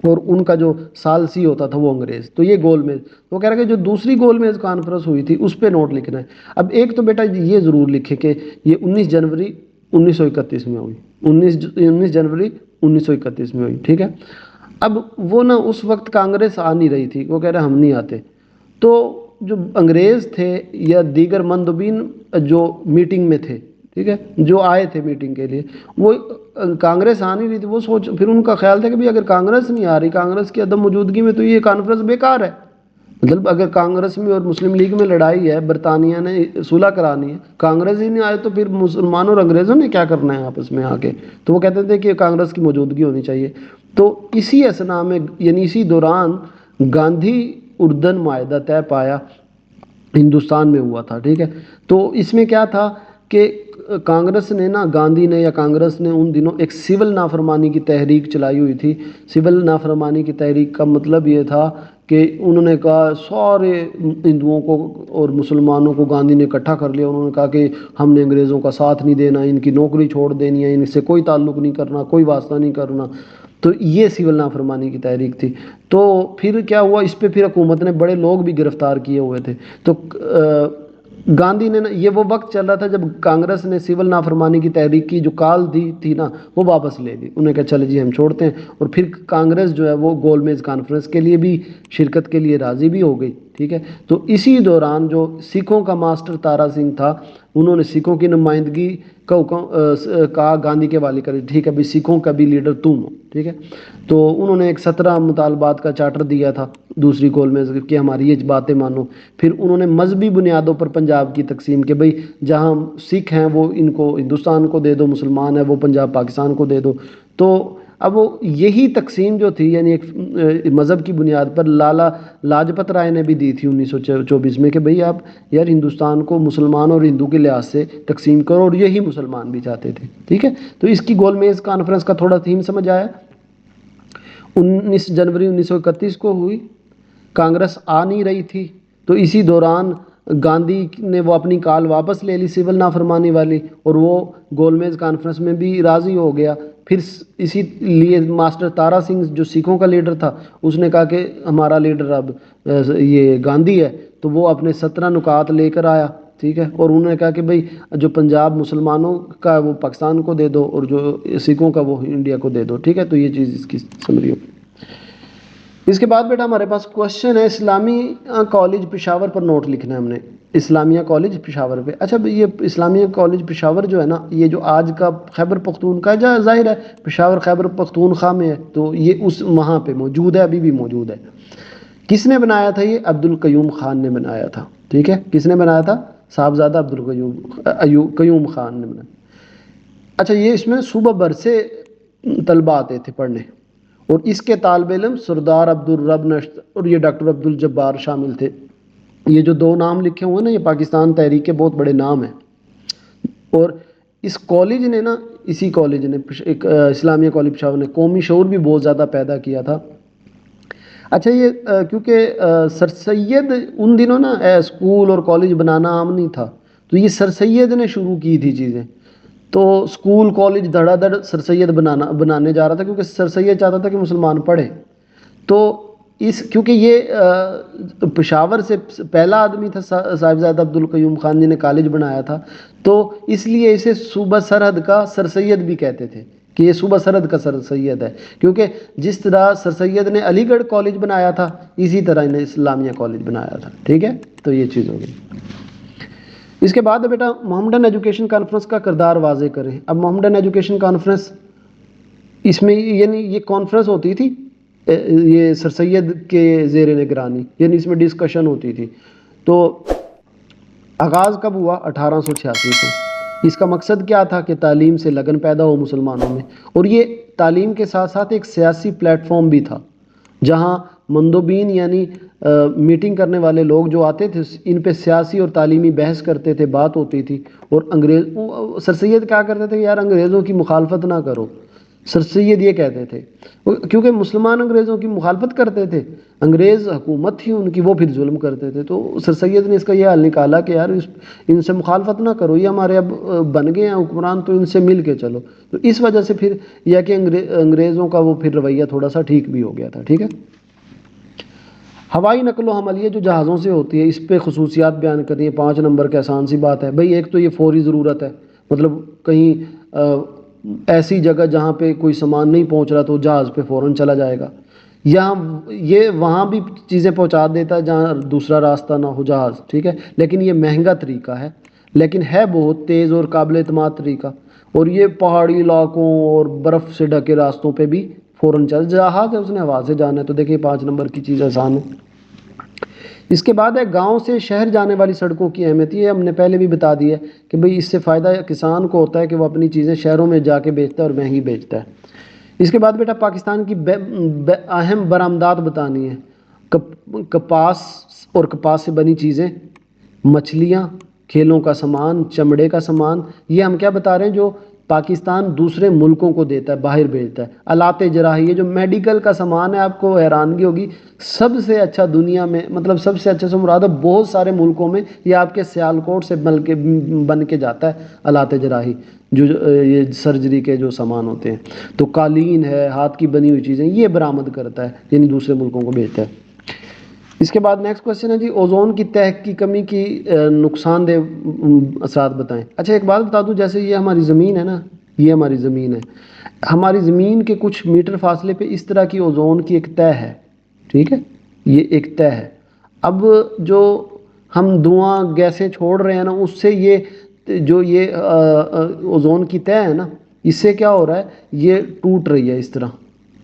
اور ان کا جو ثالثی ہوتا تھا وہ انگریز۔ تو یہ گول میز، وہ کہہ رہے کہ جو دوسری گول میز کانفرنس ہوئی تھی اس پہ نوٹ لکھنا ہے۔ اب ایک تو بیٹا یہ ضرور لکھے کہ یہ 19 جنوری 1931 میں ہوئی، 19 جنوری 1931 میں ہوئی، ٹھیک ہے۔ اب وہ نا اس وقت کانگریس آ نہیں رہی تھی، وہ کہہ رہے ہم نہیں آتے، تو جو انگریز تھے یا دیگر مندوبین جو میٹنگ میں تھے، ٹھیک ہے، جو آئے تھے میٹنگ کے لیے، وہ کانگریس آ نہیں رہی تھی، وہ پھر ان کا خیال تھا کہ اگر کانگریس نہیں آ رہی، کانگریس کی عدم موجودگی میں تو یہ کانفرنس بیکار ہے۔ مطلب اگر کانگریس میں اور مسلم لیگ میں لڑائی ہے، برطانیہ نے صلح کرانی ہے، کانگریس ہی نہیں آئے تو پھر مسلمانوں اور انگریزوں نے کیا کرنا ہے آپس میں آ کے؟ تو وہ کہتے تھے کہ کانگریس کی موجودگی ہونی چاہیے۔ تو اسی اسنا میں یعنی اسی دوران گاندھی اردن معاہدہ طے پایا، ہندوستان میں ہوا تھا، ٹھیک ہے۔ تو اس میں کیا تھا کہ کانگریس نے نا، گاندھی نے یا کانگریس نے ان دنوں ایک سول نافرمانی کی تحریک چلائی ہوئی تھی۔ سول نافرمانی کی تحریک کا مطلب یہ تھا کہ انہوں نے کہا سارے ہندوؤں کو اور مسلمانوں کو گاندھی نے اکٹھا کر لیا، انہوں نے کہا کہ ہم نے انگریزوں کا ساتھ نہیں دینا، ان کی نوکری چھوڑ دینی ہے، ان سے کوئی تعلق نہیں کرنا، کوئی واسطہ نہیں کرنا۔ تو یہ سول نافرمانی کی تحریک تھی۔ تو پھر کیا ہوا، اس پہ پھر حکومت نے بڑے لوگ بھی گرفتار کیے ہوئے تھے۔ تو گاندھی نے نا، یہ وہ وقت چل رہا تھا جب کانگریس نے سول نافرمانی کی تحریک کی جو کال دی تھی نا، وہ واپس لے لی، انہوں نے کہا چلے جی ہم چھوڑتے ہیں، اور پھر کانگریس جو ہے وہ گول میز کانفرنس کے لیے بھی شرکت کے لیے راضی بھی ہو گئی، ٹھیک ہے۔ تو اسی دوران جو سکھوں کا ماسٹر تارا سنگھ تھا، انہوں نے سکھوں کی نمائندگی کا حکم کہا گاندھی کے حوالے کر، ٹھیک ہے بھی سکھوں کا بھی لیڈر تم ہو، ٹھیک ہے۔ تو انہوں نے ایک 17 مطالبات کا چارٹر دیا تھا دوسری گول میز کہ ہماری یہ باتیں مانو۔ پھر انہوں نے مذہبی بنیادوں پر پنجاب کی تقسیم کہ بھئی جہاں سکھ ہیں وہ ان کو ہندوستان کو دے دو، مسلمان ہیں وہ پنجاب پاکستان کو دے دو۔ تو اب وہ یہی تقسیم جو تھی یعنی ایک مذہب کی بنیاد پر لالا لاجپت رائے نے بھی دی تھی 1924 میں کہ بھئی آپ یار ہندوستان کو مسلمان اور ہندو کے لحاظ سے تقسیم کرو، اور یہی مسلمان بھی چاہتے تھے، ٹھیک ہے۔ تو اس کی گول میز کانفرنس کا تھوڑا تھیم سمجھ آیا۔ 19 جنوری 1931 کو ہوئی، کانگریس آ نہیں رہی تھی، تو اسی دوران گاندھی نے وہ اپنی کال واپس لے لی سول نافرمانی والی، اور وہ گول میز کانفرنس میں بھی راضی ہو گیا۔ پھر اسی لیے ماسٹر تارا سنگھ جو سکھوں کا لیڈر تھا، اس نے کہا کہ ہمارا لیڈر اب یہ گاندھی ہے، تو وہ اپنے 17 نکات لے کر آیا، ٹھیک ہے، اور انہوں نے کہا کہ بھئی جو پنجاب مسلمانوں کا وہ پاکستان کو دے دو، اور جو سکھوں کا وہ انڈیا کو دے دو، ٹھیک ہے۔ تو یہ چیز اس کی سمری ہوگی۔ اس کے بعد بیٹا ہمارے پاس کوشچن ہے اسلامیہ کالج پشاور پر نوٹ لکھنا ہے ہم نے، اسلامیہ کالج پشاور پہ۔ اچھا یہ اسلامیہ کالج پشاور جو ہے نا، یہ جو آج کا خیبر پختونخوا کا ظاہر ہے پشاور خیبر پختونخوا میں ہے، تو یہ اس وہاں پہ موجود ہے، ابھی بھی موجود ہے۔ کس نے بنایا تھا یہ؟ عبد القیوم خان نے بنایا تھا، ٹھیک ہے۔ کس نے بنایا تھا؟ صاحبزادہ عبد القیوم خان نے بنایا۔ اچھا یہ اس میں صوبہ بھر سے طلبہ آتے تھے پڑھنے، اور اس کے طالب علم سردار عبد الرب نشت اور یہ ڈاکٹر عبد الجبار شامل تھے، یہ جو 2 نام لکھے ہوئے ہیں نا، یہ پاکستان تحریک کے بہت بڑے نام ہیں. اور اس کالج نے نا، اسی کالج نے ایک اسلامیہ کالج پشاور نے قومی شعور بھی بہت زیادہ پیدا کیا تھا. اچھا یہ کیونکہ سر سید ان دنوں نا اسکول اور کالج بنانا عام نہیں تھا، تو یہ سر سید نے شروع کی تھی چیزیں. تو اسکول کالج دھڑا دھڑ سر سید بنانے جا رہا تھا، کیونکہ سر سید چاہتا تھا کہ مسلمان پڑھے. تو کیونکہ یہ پشاور سے پہلا آدمی تھا صاحبزادہ عبدالقیوم خان جی نے کالج بنایا تھا، تو اس لیے اسے صوبہ سرحد کا سر سید بھی کہتے تھے کہ یہ صوبہ سرحد کا سر سید ہے. کیونکہ جس طرح سر سید نے علی گڑھ کالج بنایا تھا، اسی طرح انہیں اسلامیہ کالج بنایا تھا. ٹھیک ہے، تو یہ چیز ہو گئی. اس کے بعد بیٹا محمڈن ایجوکیشن کانفرنس کا کردار واضح کریں. اب محمڈن ایجوکیشن کانفرنس، اس میں یعنی یہ کانفرنس ہوتی تھی یہ سر سید کے زیر نگرانی، یعنی اس میں ڈسکشن ہوتی تھی. تو آغاز کب ہوا؟ 1886 کو. اس کا مقصد کیا تھا کہ تعلیم سے لگن پیدا ہو مسلمانوں میں، اور یہ تعلیم کے ساتھ ساتھ ایک سیاسی پلیٹ فارم بھی تھا، جہاں مندوبین یعنی میٹنگ کرنے والے لوگ جو آتے تھے ان پہ سیاسی اور تعلیمی بحث کرتے تھے، بات ہوتی تھی. اور سر سید کیا کرتے تھے کہ یار انگریزوں کی مخالفت نہ کرو، سر سید یہ کہتے تھے، کیونکہ مسلمان انگریزوں کی مخالفت کرتے تھے، انگریز حکومت تھی ان کی، وہ پھر ظلم کرتے تھے. تو سر سید نے اس کا یہ حل نکالا کہ یار ان سے مخالفت نہ کرو، یہ ہمارے اب بن گئے ہیں حکمران، تو ان سے مل کے چلو. تو اس وجہ سے پھر یہ کہ انگریزوں کا وہ پھر رویہ تھوڑا سا ٹھیک بھی ہو گیا تھا. ٹھیک ہے. ہوائی نقل و حمل، یہ جو جہازوں سے ہوتی ہے، اس پہ خصوصیات بیان کرنی ہے. 5 نمبر کے آسان سی بات ہے بھائی. ایک تو یہ فوری ضرورت ہے، مطلب کہیں ایسی جگہ جہاں پہ کوئی سامان نہیں پہنچ رہا تو جہاز پہ فوراً چلا جائے گا. یہ وہاں بھی چیزیں پہنچا دیتا ہے جہاں دوسرا راستہ نہ ہو جہاز. ٹھیک ہے، لیکن یہ مہنگا طریقہ ہے، لیکن ہے بہت تیز اور قابل اعتماد طریقہ. اور یہ پہاڑی علاقوں اور برف سے ڈھکے راستوں پہ بھی فوراً جہاز ہے، اس نے ہوا سے جانا ہے. تو دیکھیں 5 نمبر کی چیز آسان ہے. اس کے بعد ہے گاؤں سے شہر جانے والی سڑکوں کی اہمیت. یہ ہم نے پہلے بھی بتا دی ہے کہ بھئی اس سے فائدہ کسان کو ہوتا ہے کہ وہ اپنی چیزیں شہروں میں جا کے بیچتا ہے اور مہنگی بیچتا ہے. اس کے بعد بیٹا پاکستان کی اہم برآمدات بتانی ہے. کپاس اور کپاس سے بنی چیزیں، مچھلیاں، کھیلوں کا سامان، چمڑے کا سامان. یہ ہم کیا بتا رہے ہیں جو پاکستان دوسرے ملکوں کو دیتا ہے، باہر بھیجتا ہے. آلات جراحی، یہ جو میڈیکل کا سامان ہے، آپ کو حیرانگی ہوگی سب سے اچھا دنیا میں، مطلب سب سے اچھا سے مراد ہے بہت سارے ملکوں میں یہ آپ کے سیالکوٹ سے بن کے جاتا ہے. آلات جراحی جو یہ سرجری کے جو سامان ہوتے ہیں. تو قالین ہے، ہاتھ کی بنی ہوئی چیزیں، یہ برآمد کرتا ہے، یعنی دوسرے ملکوں کو بھیجتا ہے. اس کے بعد نیکسٹ کوشچن ہے جی، اوزون کی تہ کی کمی کی نقصان دہ اثرات بتائیں. اچھا ایک بات بتا دوں، جیسے یہ ہماری زمین ہے نا، یہ ہماری زمین ہے، ہماری زمین کے کچھ میٹر فاصلے پہ اس طرح کی اوزون کی ایک تہ ہے. ٹھیک ہے، یہ ایک تہ ہے. اب جو ہم دھواں گیسیں چھوڑ رہے ہیں نا، اس سے یہ جو یہ اوزون کی تہ ہے نا، اس سے کیا ہو رہا ہے، یہ ٹوٹ رہی ہے اس طرح،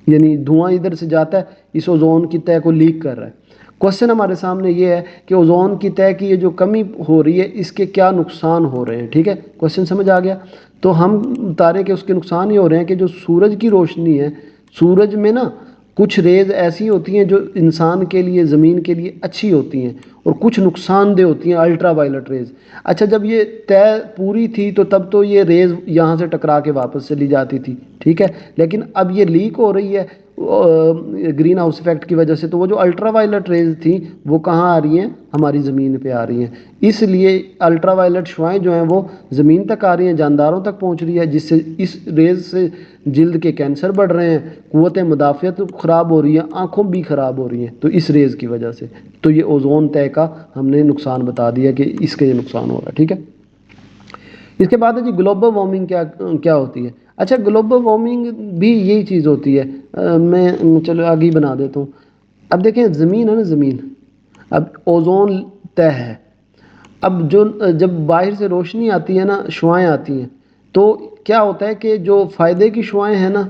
یعنی دھواں ادھر سے جاتا ہے، اس اوزون کی تہ کو لیک کر رہا ہے. کوشچن ہمارے سامنے یہ ہے کہ اوزون کی تہ کی یہ جو کمی ہو رہی ہے، اس کے کیا نقصان ہو رہے ہیں. ٹھیک ہے، کوشچن سمجھ آ گیا. تو ہم بتا رہے ہیں کہ اس کے نقصان یہ ہو رہے ہیں کہ جو سورج کی روشنی ہے، سورج میں نا کچھ ریز ایسی ہوتی ہیں جو انسان کے لیے، زمین کے لیے اچھی ہوتی ہیں، اور کچھ نقصان دہ ہوتی ہیں، الٹرا وائلٹ ریز. اچھا جب یہ طے پوری تھی تو تب تو یہ ریز یہاں سے ٹکرا کے واپس چلی جاتی تھی. ٹھیک ہے، لیکن اب یہ لیک ہو رہی ہے گرین ہاؤس ایفیکٹ کی وجہ سے. تو وہ جو الٹرا وائلٹ ریز تھیں وہ کہاں آ رہی ہیں؟ ہماری زمین پہ آ رہی ہیں. اس لیے الٹرا وائلٹ شعاعیں جو ہیں وہ زمین تک آ رہی ہیں، جانداروں تک پہنچ رہی ہے، جس سے اس ریز سے جلد کے کینسر بڑھ رہے ہیں، قوت مدافعت خراب ہو رہی ہے، آنکھوں بھی خراب ہو رہی ہیں، تو اس ریز کی وجہ سے. تو یہ اوزون طے کا ہم نے نقصان بتا دیا کہ اس کے یہ نقصان ہو رہا ہے. ٹھیک ہے. اس کے بعد ہے جی گلوبل وارمنگ کیا ہوتی ہے. اچھا گلوبل وارمنگ بھی یہی چیز ہوتی ہے. میں چلو آگے ہی بنا دیتا ہوں. اب دیکھیں زمین ہے نا، زمین، اب اوزون طے ہے. اب جب باہر سے روشنی آتی ہے نا، شعاعیں آتی ہیں، تو کیا ہوتا ہے کہ جو فائدے کی شعاعیں ہیں نا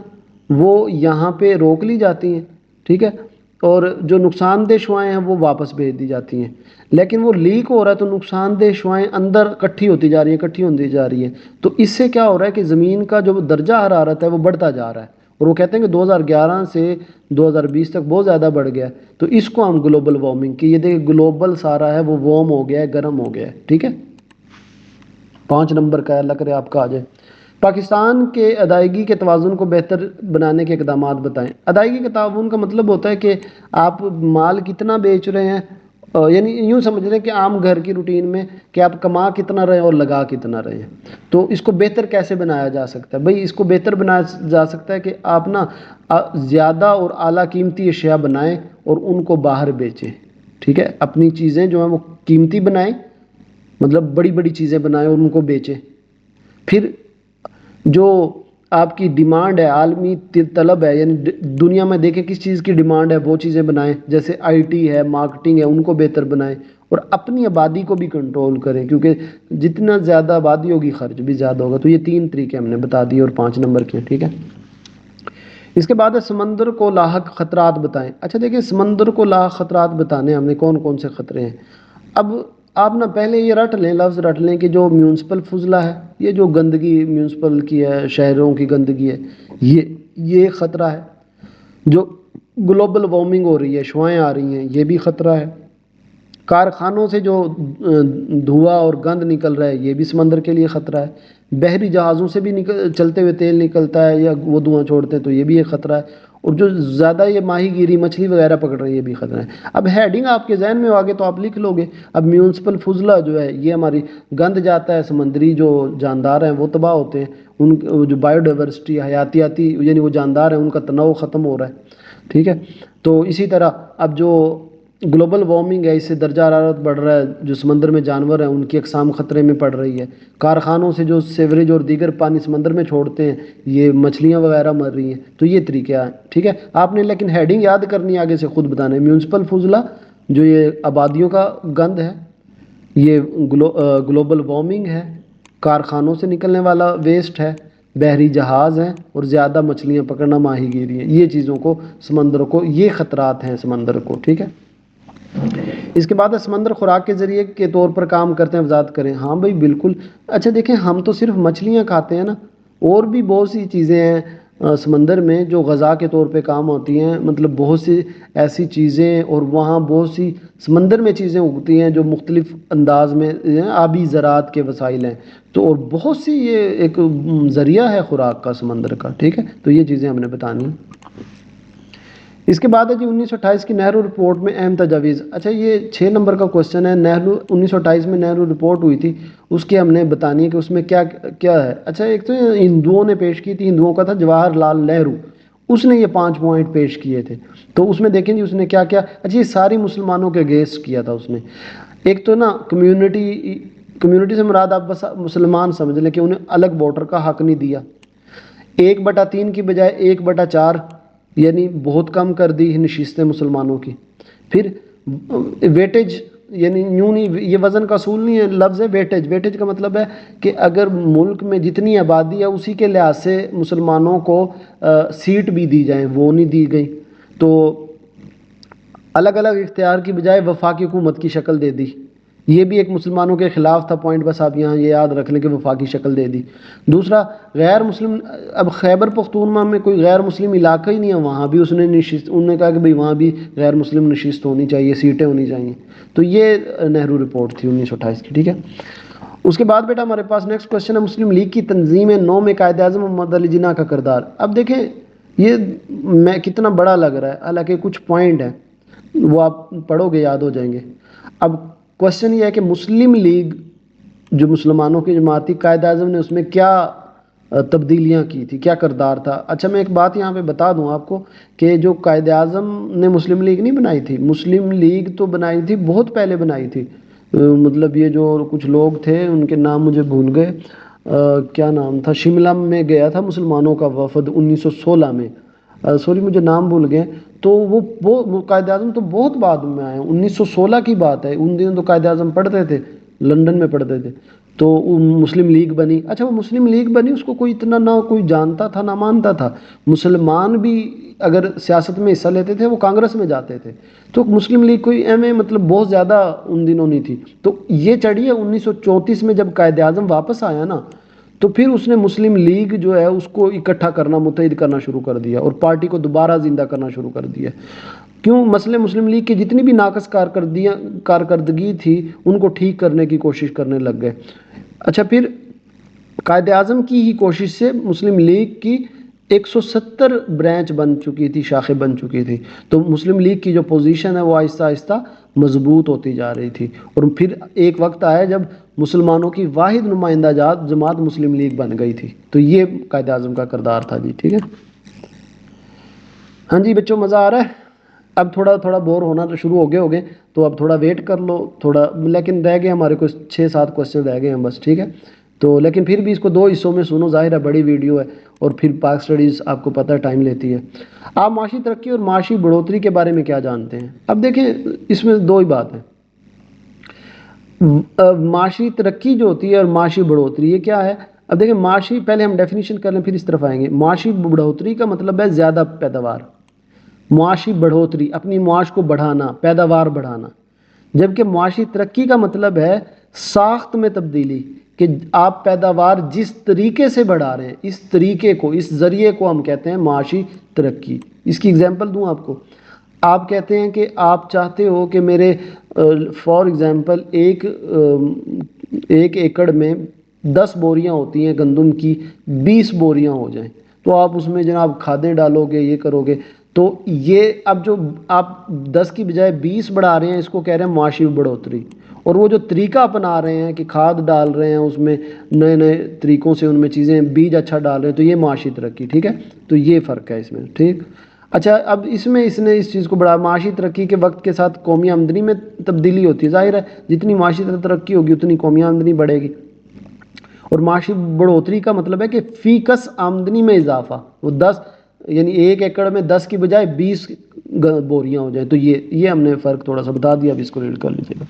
وہ یہاں پہ روک لی جاتی ہیں. ٹھیک ہے، اور جو نقصان دہ شعاعیں ہیں وہ واپس بھیج دی جاتی ہیں. لیکن وہ لیک ہو رہا ہے تو نقصان دہ شعاعیں اندر اکٹھی ہوتی جا رہی ہیں، اکٹھی ہوتی جا رہی ہیں. تو اس سے کیا ہو رہا ہے کہ زمین کا جو درجہ حرارت ہے وہ بڑھتا جا رہا ہے، اور وہ کہتے ہیں کہ 2011 سے 2020 تک بہت زیادہ بڑھ گیا، تو اس کو ہم گلوبل وارمنگ کی، یہ دیکھیں گلوبل سارا ہے وہ وارم ہو گیا ہے، گرم ہو گیا ہے، ٹھیک ہے۔ 5 نمبر کا ہے، اللہ کرے آپ کا آ جائے۔ پاکستان کے ادائیگی کے توازن کو بہتر بنانے کے اقدامات بتائیں۔ ادائیگی کے تعاون کا مطلب ہوتا ہے کہ آپ مال کتنا بیچ رہے ہیں، یعنی یوں سمجھ لیں کہ عام گھر کی روٹین میں کہ آپ کما کتنا رہے ہیں اور لگا کتنا رہے ہیں، تو اس کو بہتر کیسے بنایا جا سکتا ہے؟ بھائی اس کو بہتر بنایا جا سکتا ہے کہ آپ نا زیادہ اور اعلیٰ قیمتی اشیاء بنائیں اور ان کو باہر بیچیں، ٹھیک ہے، اپنی چیزیں جو ہیں وہ قیمتی بنائیں، مطلب بڑی بڑی چیزیں بنائیں اور ان کو بیچیں۔ پھر جو آپ کی ڈیمانڈ ہے، عالمی طلب ہے، یعنی دنیا میں دیکھیں کس چیز کی ڈیمانڈ ہے وہ چیزیں بنائیں، جیسے آئی ٹی ہے، مارکیٹنگ ہے، ان کو بہتر بنائیں، اور اپنی آبادی کو بھی کنٹرول کریں، کیونکہ جتنا زیادہ آبادی ہوگی خرچ بھی زیادہ ہوگا۔ تو یہ 3 طریقے ہم نے بتا دیے اور 5 نمبر کے، ٹھیک ہے۔ اس کے بعد ہے سمندر کو لاحق خطرات بتائیں۔ اچھا دیکھیں، سمندر کو لاحق خطرات بتانے ہم نے کون کون سے خطرے ہیں۔ اب آپ نا پہلے یہ رٹ لیں، لفظ رٹ لیں کہ جو میونسپل فضلہ ہے، یہ جو گندگی میونسپل کی ہے، شہروں کی گندگی ہے، یہ ایک خطرہ ہے۔ جو گلوبل وارمنگ ہو رہی ہے، شعاعیں آ رہی ہیں، یہ بھی خطرہ ہے۔ کارخانوں سے جو دھواں اور گند نکل رہا ہے، یہ بھی سمندر کے لیے خطرہ ہے۔ بحری جہازوں سے بھی چلتے ہوئے تیل نکلتا ہے یا وہ دھواں چھوڑتے ہیں، تو یہ بھی ایک خطرہ ہے۔ اور جو زیادہ یہ ماہی گیری مچھلی وغیرہ پکڑ رہے ہیں، یہ بھی خطرہ ہے۔ اب ہیڈنگ آپ کے ذہن میں آگے تو آپ لکھ لو گے۔ اب میونسپل فضلہ جو ہے، یہ ہماری گند جاتا ہے، سمندری جو جاندار ہیں وہ تباہ ہوتے ہیں، ان جو بایو ڈائیورسٹی حیاتیاتی یعنی وہ جاندار ہیں ان کا تنوع ختم ہو رہا ہے، ٹھیک ہے۔ تو اسی طرح اب جو گلوبل وارمنگ ہے، اس سے درجہ حرارت بڑھ رہا ہے، جو سمندر میں جانور ہیں ان کی اقسام خطرے میں پڑ رہی ہے۔ کارخانوں سے جو سیوریج اور دیگر پانی سمندر میں چھوڑتے ہیں، یہ مچھلیاں وغیرہ مر رہی ہیں۔ تو یہ طریقہ ہے، ٹھیک ہے۔ آپ نے لیکن ہیڈنگ یاد کرنی ہے، آگے سے خود بتانا ہے۔ میونسپل فضلہ جو یہ آبادیوں کا گند ہے، یہ گلوبل وارمنگ ہے، کارخانوں سے نکلنے والا ویسٹ ہے، بحری جہاز ہیں، اور زیادہ مچھلیاں پکڑنا، ماہی گیری ہیں۔ یہ چیزوں کو سمندر کو، یہ خطرات ہیں سمندر کو، ٹھیک ہے۔ اس کے بعد سمندر خوراک کے ذریعے کے طور پر کام کرتے ہیں، وضاحت کریں۔ ہاں بھائی بالکل۔ اچھا دیکھیں، ہم تو صرف مچھلیاں کھاتے ہیں نا، اور بھی بہت سی چیزیں ہیں سمندر میں جو غذا کے طور پہ کام ہوتی ہیں، مطلب بہت سی ایسی چیزیں، اور وہاں بہت سی سمندر میں چیزیں اگتی ہیں جو مختلف انداز میں آبی زراعت کے وسائل ہیں، تو اور بہت سی یہ ایک ذریعہ ہے خوراک کا سمندر کا، ٹھیک ہے۔ تو یہ چیزیں ہم نے بتانی ہیں۔ اس کے بعد ہے جی 1928 کی نہرو رپورٹ میں اہم تجاویز۔ اچھا یہ 6 نمبر کا کوشچن ہے۔ 1928 میں نہرو رپورٹ ہوئی تھی، اس کے ہم نے بتانی ہے کہ اس میں کیا کیا ہے۔ اچھا ایک تو ہندوؤں نے پیش کی تھی، ہندوؤں کا تھا جواہر لال نہرو، اس نے یہ 5 پوائنٹ پیش کیے تھے۔ تو اس میں دیکھیں جی اس نے کیا کیا۔ اچھا یہ ساری مسلمانوں کے اگینسٹ کیا تھا اس نے۔ ایک تو نا کمیونٹی سے مراد آپ بس مسلمان سمجھ لیں کہ انہیں الگ ووٹر کا حق نہیں دیا۔ 1/3 کی بجائے 1/4 یعنی بہت کم کر دی نشستیں مسلمانوں کی۔ پھر ویٹیج، یعنی یوں نہیں، یہ وزن کا اصول نہیں ہے، لفظ ہے ویٹیج۔ ویٹیج کا مطلب ہے کہ اگر ملک میں جتنی آبادی ہے اسی کے لحاظ سے مسلمانوں کو سیٹ بھی دی جائیں، وہ نہیں دی گئی، تو الگ الگ اختیار کی بجائے وفاقی حکومت کی شکل دے دی۔ یہ بھی ایک مسلمانوں کے خلاف تھا پوائنٹ، بس آپ یہاں یہ یاد رکھ لیں کہ وفاقی شکل دے دی۔ دوسرا غیر مسلم، اب خیبر پختونخوا میں کوئی غیر مسلم علاقہ ہی نہیں ہے، وہاں بھی اس نے نشست، انہوں نے کہا کہ بھئی وہاں بھی غیر مسلم نشست ہونی چاہیے، سیٹیں ہونی چاہیے۔ تو یہ نہرو رپورٹ تھی 1928 کی، ٹھیک ہے۔ اس کے بعد بیٹا ہمارے پاس نیکسٹ کوشچن ہے، مسلم لیگ کی تنظیم نو میں قائد اعظم محمد علی جناح کا کردار۔ اب دیکھیں یہ میں کتنا بڑا لگ رہا ہے، حالانکہ کچھ پوائنٹ ہیں وہ آپ پڑھو گے یاد ہو جائیں گے۔ اب کوشچن یہ ہے کہ مسلم لیگ جو مسلمانوں کی جماعت تھی، قائد اعظم نے اس میں کیا تبدیلیاں کی تھی، کیا کردار تھا۔ اچھا میں ایک بات یہاں پہ بتا دوں آپ کو کہ جو قائد اعظم نے مسلم لیگ نہیں بنائی تھی، مسلم لیگ تو بنائی تھی بہت پہلے بنائی تھی، مطلب یہ جو کچھ لوگ تھے ان کے نام مجھے بھول گئے، کیا نام تھا، شملہ میں گیا تھا مسلمانوں کا وفد 1916 میں، سوری مجھے نام بھول گئے، تو وہ قائد اعظم تو بہت بعد میں آئے ہیں، 1916 کی بات ہے، ان دنوں تو قائد اعظم پڑھتے تھے، لندن میں پڑھتے تھے، تو مسلم لیگ بنی۔ اچھا وہ مسلم لیگ بنی، اس کو کوئی اتنا نہ کوئی جانتا تھا نہ مانتا تھا، مسلمان بھی اگر سیاست میں حصہ لیتے تھے وہ کانگریس میں جاتے تھے، تو مسلم لیگ کوئی مطلب بہت زیادہ ان دنوں نہیں تھی۔ تو یہ چڑھی ہے 1934 میں جب قائد اعظم واپس آیا نا، تو پھر اس نے مسلم لیگ جو ہے اس کو اکٹھا کرنا، متحد کرنا شروع کر دیا اور پارٹی کو دوبارہ زندہ کرنا شروع کر دیا۔ کیوں؟ مسئلے مسلم لیگ کی جتنی بھی ناقص کارکردگی تھی ان کو ٹھیک کرنے کی کوشش کرنے لگ گئے۔ اچھا، پھر قائد اعظم کی ہی کوشش سے مسلم لیگ کی 170 برانچ بن چکی تھی، شاخیں بن چکی تھی، تو مسلم لیگ کی جو پوزیشن ہے وہ آہستہ آہستہ مضبوط ہوتی جا رہی تھی، اور پھر ایک وقت آیا جب مسلمانوں کی واحد نمائندہ جماعت مسلم لیگ بن گئی تھی۔ تو یہ قائد اعظم کا کردار تھا جی، ٹھیک ہے۔ ہاں جی بچوں، مزہ آ رہا ہے؟ اب تھوڑا تھوڑا بور ہونا تو شروع ہو گئے، تو اب تھوڑا ویٹ کر لو تھوڑا، لیکن رہ گئے ہمارے کو 6-7 کوسچن رہ گئے ہیں بس، ٹھیک ہے۔ تو لیکن پھر بھی اس کو 2 حصوں میں سنو، ظاہر ہے بڑی ویڈیو ہے، اور پھر پاک سٹڈیز آپ کو پتہ ہے ٹائم لیتی ہے۔ آپ معاشی ترقی اور معاشی بڑھوتری کے بارے میں کیا جانتے ہیں؟ اب دیکھیں، اس میں 2 ہی بات ہے۔ معاشی ترقی جو ہوتی ہے اور معاشی بڑھوتری، یہ کیا ہے؟ اب دیکھیں، معاشی، پہلے ہم ڈیفینیشن کر لیں پھر اس طرف آئیں گے۔ معاشی بڑھوتری کا مطلب ہے زیادہ پیداوار، معاشی بڑھوتری اپنی معاش کو بڑھانا، پیداوار بڑھانا، جبکہ معاشی ترقی کا مطلب ہے ساخت میں تبدیلی، کہ آپ پیداوار جس طریقے سے بڑھا رہے ہیں، اس طریقے کو، اس ذریعے کو ہم کہتے ہیں معاشی ترقی۔ اس کی اگزامپل دوں آپ کو، آپ کہتے ہیں کہ آپ چاہتے ہو کہ میرے فار ایگزامپل ایک ایکڑ میں 10 بوریاں ہوتی ہیں گندم کی، 20 بوریاں ہو جائیں، تو آپ اس میں جناب کھادیں ڈالو گے، یہ کرو گے، تو یہ اب جو آپ 10 کی بجائے 20 بڑھا رہے ہیں، اس کو کہہ رہے ہیں معاشی بڑھوتری۔ اور وہ جو طریقہ اپنا رہے ہیں کہ کھاد ڈال رہے ہیں اس میں، نئے نئے طریقوں سے ان میں چیزیں، بیج اچھا ڈال رہے ہیں، تو یہ معاشی ترقی، ٹھیک ہے۔ تو یہ فرق ہے اس میں، ٹھیک۔ اچھا، اب اس میں اس نے اس چیز کو بڑھا، معاشی ترقی کے وقت کے ساتھ قومی آمدنی میں تبدیلی ہوتی ہے، ظاہر ہے جتنی معاشی ترقی ہوگی اتنی قومی آمدنی بڑھے گی۔ اور معاشی بڑھوتری کا مطلب ہے کہ فی کس آمدنی میں اضافہ، وہ 10 یعنی ایک ایکڑ میں 10 کی بجائے 20 بوریاں ہو جائیں، تو یہ ہم نے فرق تھوڑا سا بتا دیا، اب اس کو ریڈ کر لیجیے گا۔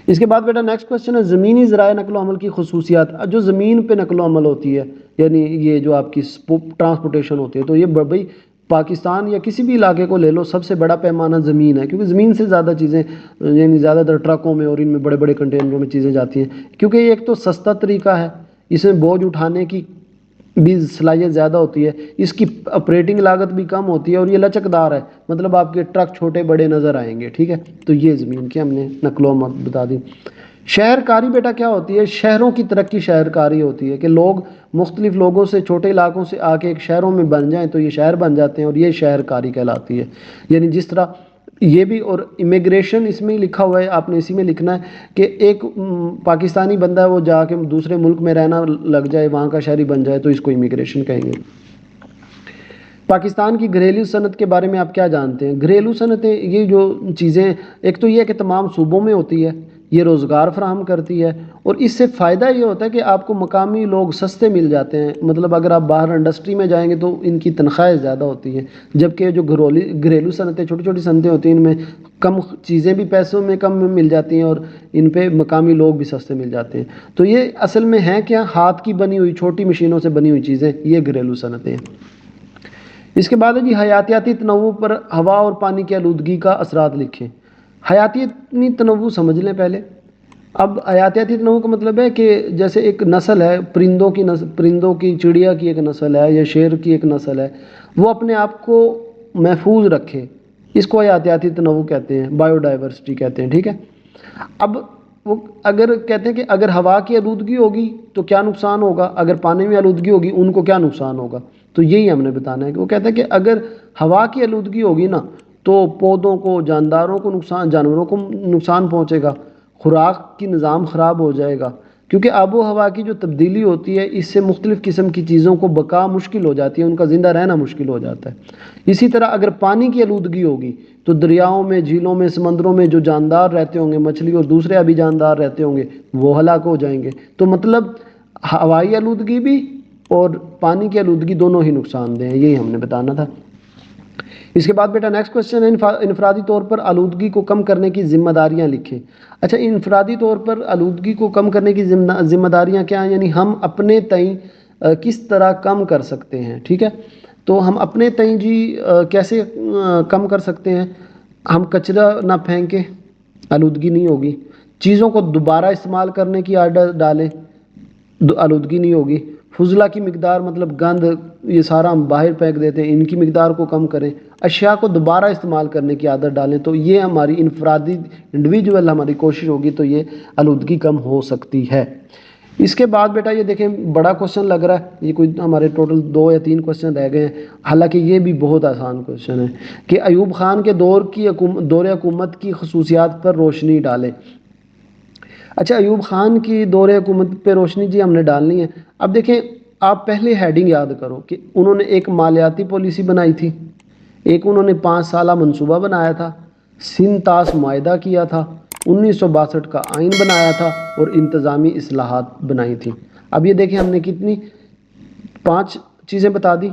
اس کے بعد بیٹا نیکسٹ کوسچن ہے، زمینی ذرائع نقل و حمل کی خصوصیات۔ جو زمین پہ نقل و حمل ہوتی ہے، یعنی یہ جو آپ کی ٹرانسپورٹیشن ہوتی ہے، تو یہ بھائی پاکستان یا کسی بھی علاقے کو لے لو، سب سے بڑا پیمانہ زمین ہے، کیونکہ زمین سے زیادہ چیزیں، یعنی زیادہ تر ٹرکوں میں اور ان میں بڑے بڑے کنٹینروں میں چیزیں جاتی ہیں، کیونکہ یہ ایک تو سستا طریقہ ہے، اس میں بوجھ اٹھانے کی بھی صلاحیت زیادہ ہوتی ہے، اس کی آپریٹنگ لاگت بھی کم ہوتی ہے، اور یہ لچکدار ہے، مطلب آپ کے ٹرک چھوٹے بڑے نظر آئیں گے، ٹھیک ہے۔ تو یہ زمین کی ہم نے نقل و حمل بتا دی۔ شہر کاری بیٹا کیا ہوتی ہے؟ شہروں کی ترقی شہر کاری ہوتی ہے، کہ لوگ مختلف لوگوں سے، چھوٹے علاقوں سے آ کے ایک شہروں میں بن جائیں تو یہ شہر بن جاتے ہیں، اور یہ شہر کاری کہلاتی ہے۔ یعنی جس طرح یہ بھی، اور امیگریشن اس میں ہی لکھا ہوا ہے، آپ نے اسی میں لکھنا ہے کہ ایک پاکستانی بندہ ہے، وہ جا کے دوسرے ملک میں رہنا لگ جائے، وہاں کا شہری بن جائے، تو اس کو امیگریشن کہیں گے۔ پاکستان کی گھریلو صنعت کے بارے میں آپ کیا جانتے ہیں؟ گھریلو صنعتیں یہ جو چیزیں، ایک تو یہ ہے کہ تمام صوبوں میں ہوتی ہے، یہ روزگار فراہم کرتی ہے، اور اس سے فائدہ یہ ہوتا ہے کہ آپ کو مقامی لوگ سستے مل جاتے ہیں، مطلب اگر آپ باہر انڈسٹری میں جائیں گے تو ان کی تنخواہیں زیادہ ہوتی ہیں، جبکہ جو گھریلو صنعتیں، چھوٹی چھوٹی صنعتیں ہوتی ہیں، ان میں کم چیزیں بھی پیسوں میں کم مل جاتی ہیں، اور ان پہ مقامی لوگ بھی سستے مل جاتے ہیں۔ تو یہ اصل میں ہے کیا؟ ہاتھ کی بنی ہوئی چھوٹی مشینوں سے بنی ہوئی چیزیں، یہ گھریلو صنعتیں ہیں۔ اس کے بعد ہے جی، حیاتیاتی تنوع پر ہوا اور پانی کی آلودگی کا اثرات لکھیں۔ حیاتیاتی تنوع سمجھ لیں پہلے۔ اب حیاتیاتی تنوع کا مطلب ہے کہ جیسے ایک نسل ہے، پرندوں کی، چڑیا کی ایک نسل ہے، یا شیر کی ایک نسل ہے، وہ اپنے آپ کو محفوظ رکھے، اس کو حیاتیاتی تنوع کہتے ہیں، بایو ڈائیورسٹی کہتے ہیں، ٹھیک ہے۔ اب وہ اگر کہتے ہیں کہ اگر ہوا کی آلودگی ہوگی تو کیا نقصان ہوگا، اگر پانی میں آلودگی ہوگی ان کو کیا نقصان ہوگا، تو یہی ہم نے بتانا ہے۔ کہ وہ کہتے ہیں کہ اگر ہوا کی آلودگی ہوگی نا تو پودوں کو، جانداروں کو نقصان، جانوروں کو نقصان پہنچے گا، خوراک کی نظام خراب ہو جائے گا، کیونکہ آب و ہوا کی جو تبدیلی ہوتی ہے اس سے مختلف قسم کی چیزوں کو بقا مشکل ہو جاتی ہے، ان کا زندہ رہنا مشکل ہو جاتا ہے۔ اسی طرح اگر پانی کی آلودگی ہوگی تو دریاؤں میں، جھیلوں میں، سمندروں میں جو جاندار رہتے ہوں گے، مچھلی اور دوسرے ابھی جاندار رہتے ہوں گے، وہ ہلاک ہو جائیں گے۔ تو مطلب ہوائی آلودگی بھی اور پانی کی آلودگی دونوں ہی نقصان دہ ہیں، یہی ہم نے بتانا تھا۔ اس کے بعد بیٹا نیکسٹ کوسچن ہے، انفرادی طور پر آلودگی کو کم کرنے کی ذمہ داریاں لکھیں۔ اچھا، انفرادی طور پر آلودگی کو کم کرنے کی ذمہ داریاں کیا ہیں؟ یعنی ہم اپنے تئیں کس طرح کم کر سکتے ہیں، ٹھیک ہے۔ تو ہم اپنے تئیں جی کیسے کم کر سکتے ہیں؟ ہم کچرا نہ پھینکیں، آلودگی نہیں ہوگی۔ چیزوں کو دوبارہ استعمال کرنے کی عادت ڈالیں، آلودگی نہیں ہوگی. فضلہ کی مقدار مطلب گند یہ سارا ہم باہر پھینک دیتے ہیں، ان کی مقدار کو کم کریں. اشیاء کو دوبارہ استعمال کرنے کی عادت ڈالیں. تو یہ ہماری انفرادی انڈیویجول ہماری کوشش ہوگی تو یہ آلودگی کم ہو سکتی ہے. اس کے بعد بیٹا یہ دیکھیں بڑا کوشچن لگ رہا ہے، یہ کوئی ہمارے ٹوٹل 2 یا 3 کوشچن رہ گئے ہیں، حالانکہ یہ بھی بہت آسان کوشچن ہے کہ ایوب خان کے دور حکومت کی خصوصیات پر روشنی ڈالیں. اچھا، ایوب خان کی دور حکومت پہ روشنی جی ہم نے ڈالنی ہے. اب دیکھیں آپ پہلے ہیڈنگ یاد کرو کہ انہوں نے ایک مالیاتی پالیسی بنائی تھی، ایک انہوں نے 5 سالہ منصوبہ بنایا تھا، سندھ طاس معاہدہ کیا تھا، 1962 کا آئین بنایا تھا اور انتظامی اصلاحات بنائی تھی. اب یہ دیکھیں ہم نے کتنی 5 چیزیں بتا دی.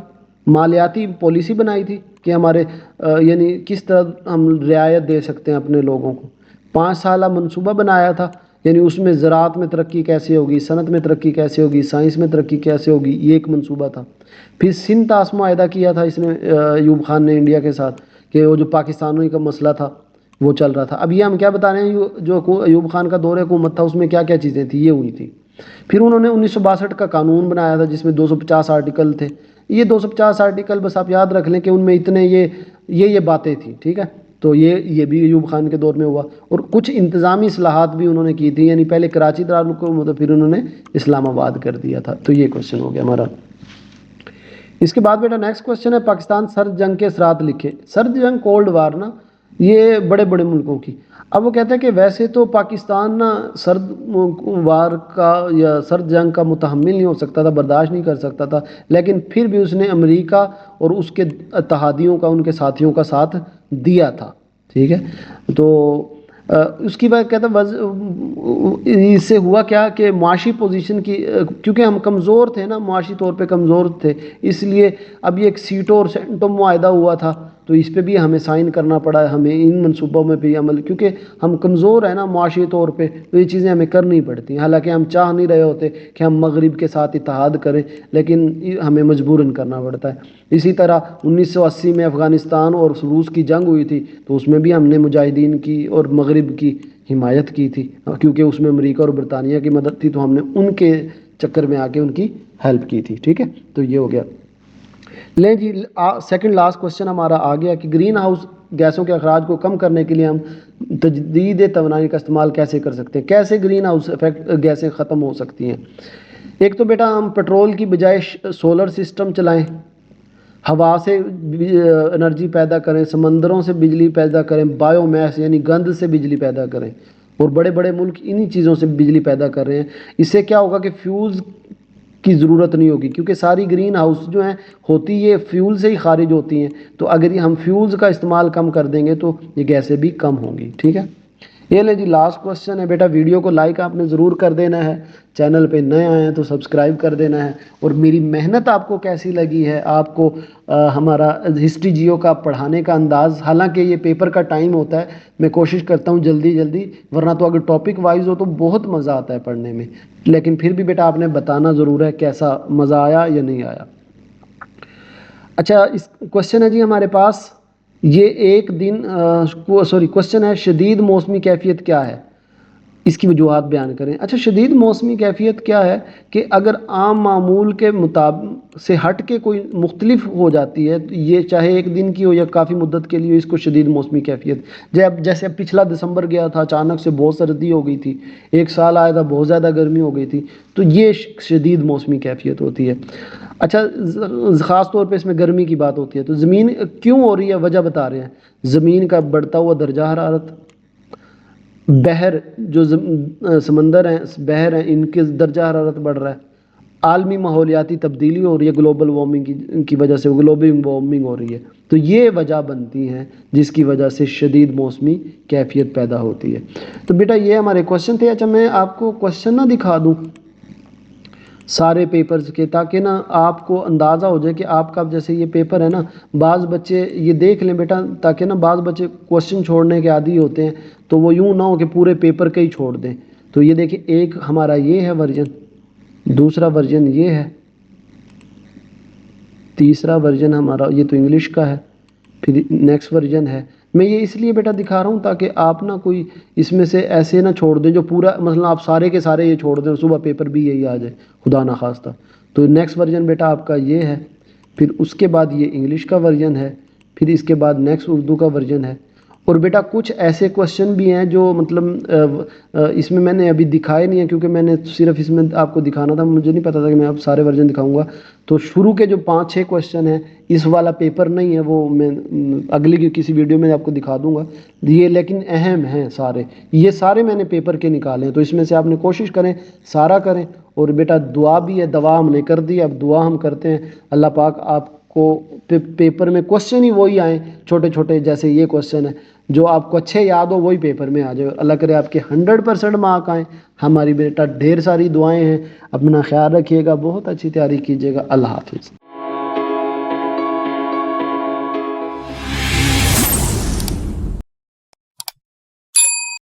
مالیاتی پالیسی بنائی تھی کہ ہمارے یعنی کس طرح ہم رعایت دے سکتے ہیں اپنے لوگوں کو. 5 سالہ منصوبہ بنایا تھا، یعنی اس میں زراعت میں ترقی کیسے ہوگی، صنعت میں ترقی کیسے ہوگی، سائنس میں ترقی کیسے ہوگی، یہ ایک منصوبہ تھا. پھر سندھ طاس معاہدہ کیا تھا اس نے ایوب خان نے انڈیا کے ساتھ، کہ وہ جو پاکستانوں کا مسئلہ تھا وہ چل رہا تھا. اب یہ ہم کیا بتا رہے ہیں، جو ایوب خان کا دور حکومت تھا اس میں کیا کیا چیزیں تھیں، یہ ہوئی تھی. پھر انہوں نے 1962 کا قانون بنایا تھا جس میں 250 آرٹیکل تھے. یہ 250 آرٹیکل بس آپ یاد رکھ لیں کہ ان میں اتنے یہ باتیں تھیں، ٹھیک ہے. تو یہ بھی ایوب خان کے دور میں ہوا. اور کچھ انتظامی اصلاحات بھی انہوں نے کی تھی، یعنی پہلے کراچی دارالحکومت پھر انہوں نے اسلام آباد کر دیا تھا. تو یہ کوشچن ہو گیا ہمارا. اس کے بعد بیٹا نیکسٹ کوشچن ہے پاکستان سرد جنگ کے اثرات لکھے. سرد جنگ کولڈ وار نا، یہ بڑے بڑے ملکوں کی. اب وہ کہتے ہیں کہ ویسے تو پاکستان نا سرد وار کا یا سرد جنگ کا متحمل نہیں ہو سکتا تھا، برداشت نہیں کر سکتا تھا، لیکن پھر بھی اس نے امریکہ اور اس کے اتحادیوں کا، ان کے ساتھیوں کا ساتھ دیا تھا. ٹھیک ہے. تو اس کی بات کہتا ہے اس سے ہوا کیا کہ معاشی پوزیشن کی، کیونکہ ہم کمزور تھے نا، معاشی طور پہ کمزور تھے، اس لیے اب یہ ایک سیٹو اور سینٹو معاہدہ ہوا تھا تو اس پہ بھی ہمیں سائن کرنا پڑا ہے، ہمیں ان منصوبوں میں بھی عمل، کیونکہ ہم کمزور ہیں نا معاشی طور پہ، تو یہ چیزیں ہمیں کرنی پڑتی ہیں. حالانکہ ہم چاہ نہیں رہے ہوتے کہ ہم مغرب کے ساتھ اتحاد کریں، لیکن ہمیں مجبوراً کرنا پڑتا ہے. اسی طرح 1980 میں افغانستان اور روس کی جنگ ہوئی تھی تو اس میں بھی ہم نے مجاہدین کی اور مغرب کی حمایت کی تھی، کیونکہ اس میں امریکہ اور برطانیہ کی مدد تھی، تو ہم نے ان کے چکر میں آ کے ان کی ہیلپ کی تھی. ٹھیک ہے. تو یہ ہو گیا. لیں جی سیکنڈ لاسٹ کوشچن ہمارا آ گیا کہ گرین ہاؤس گیسوں کے اخراج کو کم کرنے کے لیے ہم تجدید توانائی کا استعمال کیسے کر سکتے ہیں، کیسے گرین ہاؤس افیکٹ گیسیں ختم ہو سکتی ہیں. ایک تو بیٹا ہم پیٹرول کی بجائے سولر سسٹم چلائیں، ہوا سے انرجی پیدا کریں، سمندروں سے بجلی پیدا کریں، بایو میس یعنی گند سے بجلی پیدا کریں، اور بڑے بڑے ملک انہی چیزوں سے بجلی پیدا کر رہے ہیں. اس سے کیا ہوگا کہ فیولز کی ضرورت نہیں ہوگی، کیونکہ ساری گرین ہاؤس جو ہیں ہوتی یہ فیول سے ہی خارج ہوتی ہیں. تو اگر ہم فیولز کا استعمال کم کر دیں گے تو یہ گیسیں بھی کم ہوں گی. ٹھیک ہے. یہ لیں جی لاسٹ کوشچن ہے بیٹا. ویڈیو کو لائک آپ نے ضرور کر دینا ہے، چینل پہ نئے آئے ہیں تو سبسکرائب کر دینا ہے. اور میری محنت آپ کو کیسی لگی ہے، آپ کو ہمارا ہسٹری جیو کا پڑھانے کا انداز، حالانکہ یہ پیپر کا ٹائم ہوتا ہے، میں کوشش کرتا ہوں جلدی جلدی، ورنہ تو اگر ٹاپک وائز ہو تو بہت مزہ آتا ہے پڑھنے میں، لیکن پھر بھی بیٹا آپ نے بتانا ضرور ہے کیسا مزہ آیا یا نہیں آیا. اچھا اس کوشچن ہے جی ہمارے پاس، یہ ایک دن کوشچن ہے شدید موسمی کیفیت کیا ہے، اس کی وجوہات بیان کریں. اچھا شدید موسمی کیفیت کیا ہے کہ اگر عام معمول کے مطابق سے ہٹ کے کوئی مختلف ہو جاتی ہے، یہ چاہے ایک دن کی ہو یا کافی مدت کے لیے، اس کو شدید موسمی کیفیت. جیسے پچھلا دسمبر گیا تھا، اچانک سے بہت سردی ہو گئی تھی، ایک سال آیا تھا بہت زیادہ گرمی ہو گئی تھی، تو یہ شدید موسمی کیفیت ہوتی ہے. اچھا خاص طور پہ اس میں گرمی کی بات ہوتی ہے. تو زمین کیوں ہو رہی ہے، وجہ بتا رہے ہیں. زمین کا بڑھتا ہوا درجہ حرارت، بحر جو سمندر ہیں، بحر ہیں، ان کے درجہ حرارت بڑھ رہا ہے، عالمی ماحولیاتی تبدیلی ہو رہی ہے، گلوبل وارمنگ کی وجہ سے گلوبل وارمنگ ہو رہی ہے. تو یہ وجہ بنتی ہیں جس کی وجہ سے شدید موسمی کیفیت پیدا ہوتی ہے. تو بیٹا یہ ہمارے کوشچن تھے. اچھا میں آپ کو کوشچن نہ دکھا دوں سارے پیپرز کے، تاکہ نا آپ کو اندازہ ہو جائے کہ آپ کا جیسے یہ پیپر ہے نا، بعض بچے یہ دیکھ لیں بیٹا، تاکہ نا بعض بچے کوشچن چھوڑنے کے عادی ہوتے ہیں، تو وہ یوں نہ ہو کہ پورے پیپر کے ہی چھوڑ دیں. تو یہ دیکھیں ایک ہمارا یہ ہے ورژن، دوسرا ورژن یہ ہے، تیسرا ورژن ہمارا یہ تو انگلش کا ہے، پھر نیکسٹ ورژن ہے میں یہ اس لیے بیٹا دکھا رہا ہوں تاکہ آپ نہ کوئی اس میں سے ایسے نہ چھوڑ دیں جو پورا مثلا آپ سارے کے سارے یہ چھوڑ دیں اور صبح پیپر بھی یہی آ جائے خدا نخواستہ. تو نیکسٹ ورژن بیٹا آپ کا یہ ہے، پھر اس کے بعد یہ انگلش کا ورژن ہے، پھر اس کے بعد نیکسٹ اردو کا ورژن ہے. اور بیٹا کچھ ایسے کوشچن بھی ہیں جو مطلب اس میں نے ابھی دکھائے نہیں ہیں کیونکہ میں نے صرف اس میں آپ کو دکھانا تھا، مجھے نہیں پتا تھا کہ میں آپ سارے ورژن دکھاؤں گا. تو شروع کے جو 5-6 کوشچن ہیں اس والا پیپر نہیں ہے، وہ میں اگلی کی کسی ویڈیو میں آپ کو دکھا دوں گا یہ، لیکن اہم ہیں سارے، یہ سارے میں نے پیپر کے نکالے ہیں. تو اس میں سے آپ نے کوشش کریں سارا کریں. اور بیٹا دعا بھی ہے، دعا ہم نے کر دی، اب دعا ہم کرتے ہیں اللہ پاک آپ کو پیپر میں کوشچن ہی وہی آئیں چھوٹے چھوٹے جیسے یہ کوشچن ہے، جو آپ کو اچھے یاد ہو وہی پیپر میں آ جائے. اللہ کرے آپ کے 100% مارک آئیں. ہماری بیٹا ڈھیر ساری دعائیں ہیں. اپنا خیال رکھیے گا، بہت اچھی تیاری کیجیے گا. اللہ حافظ.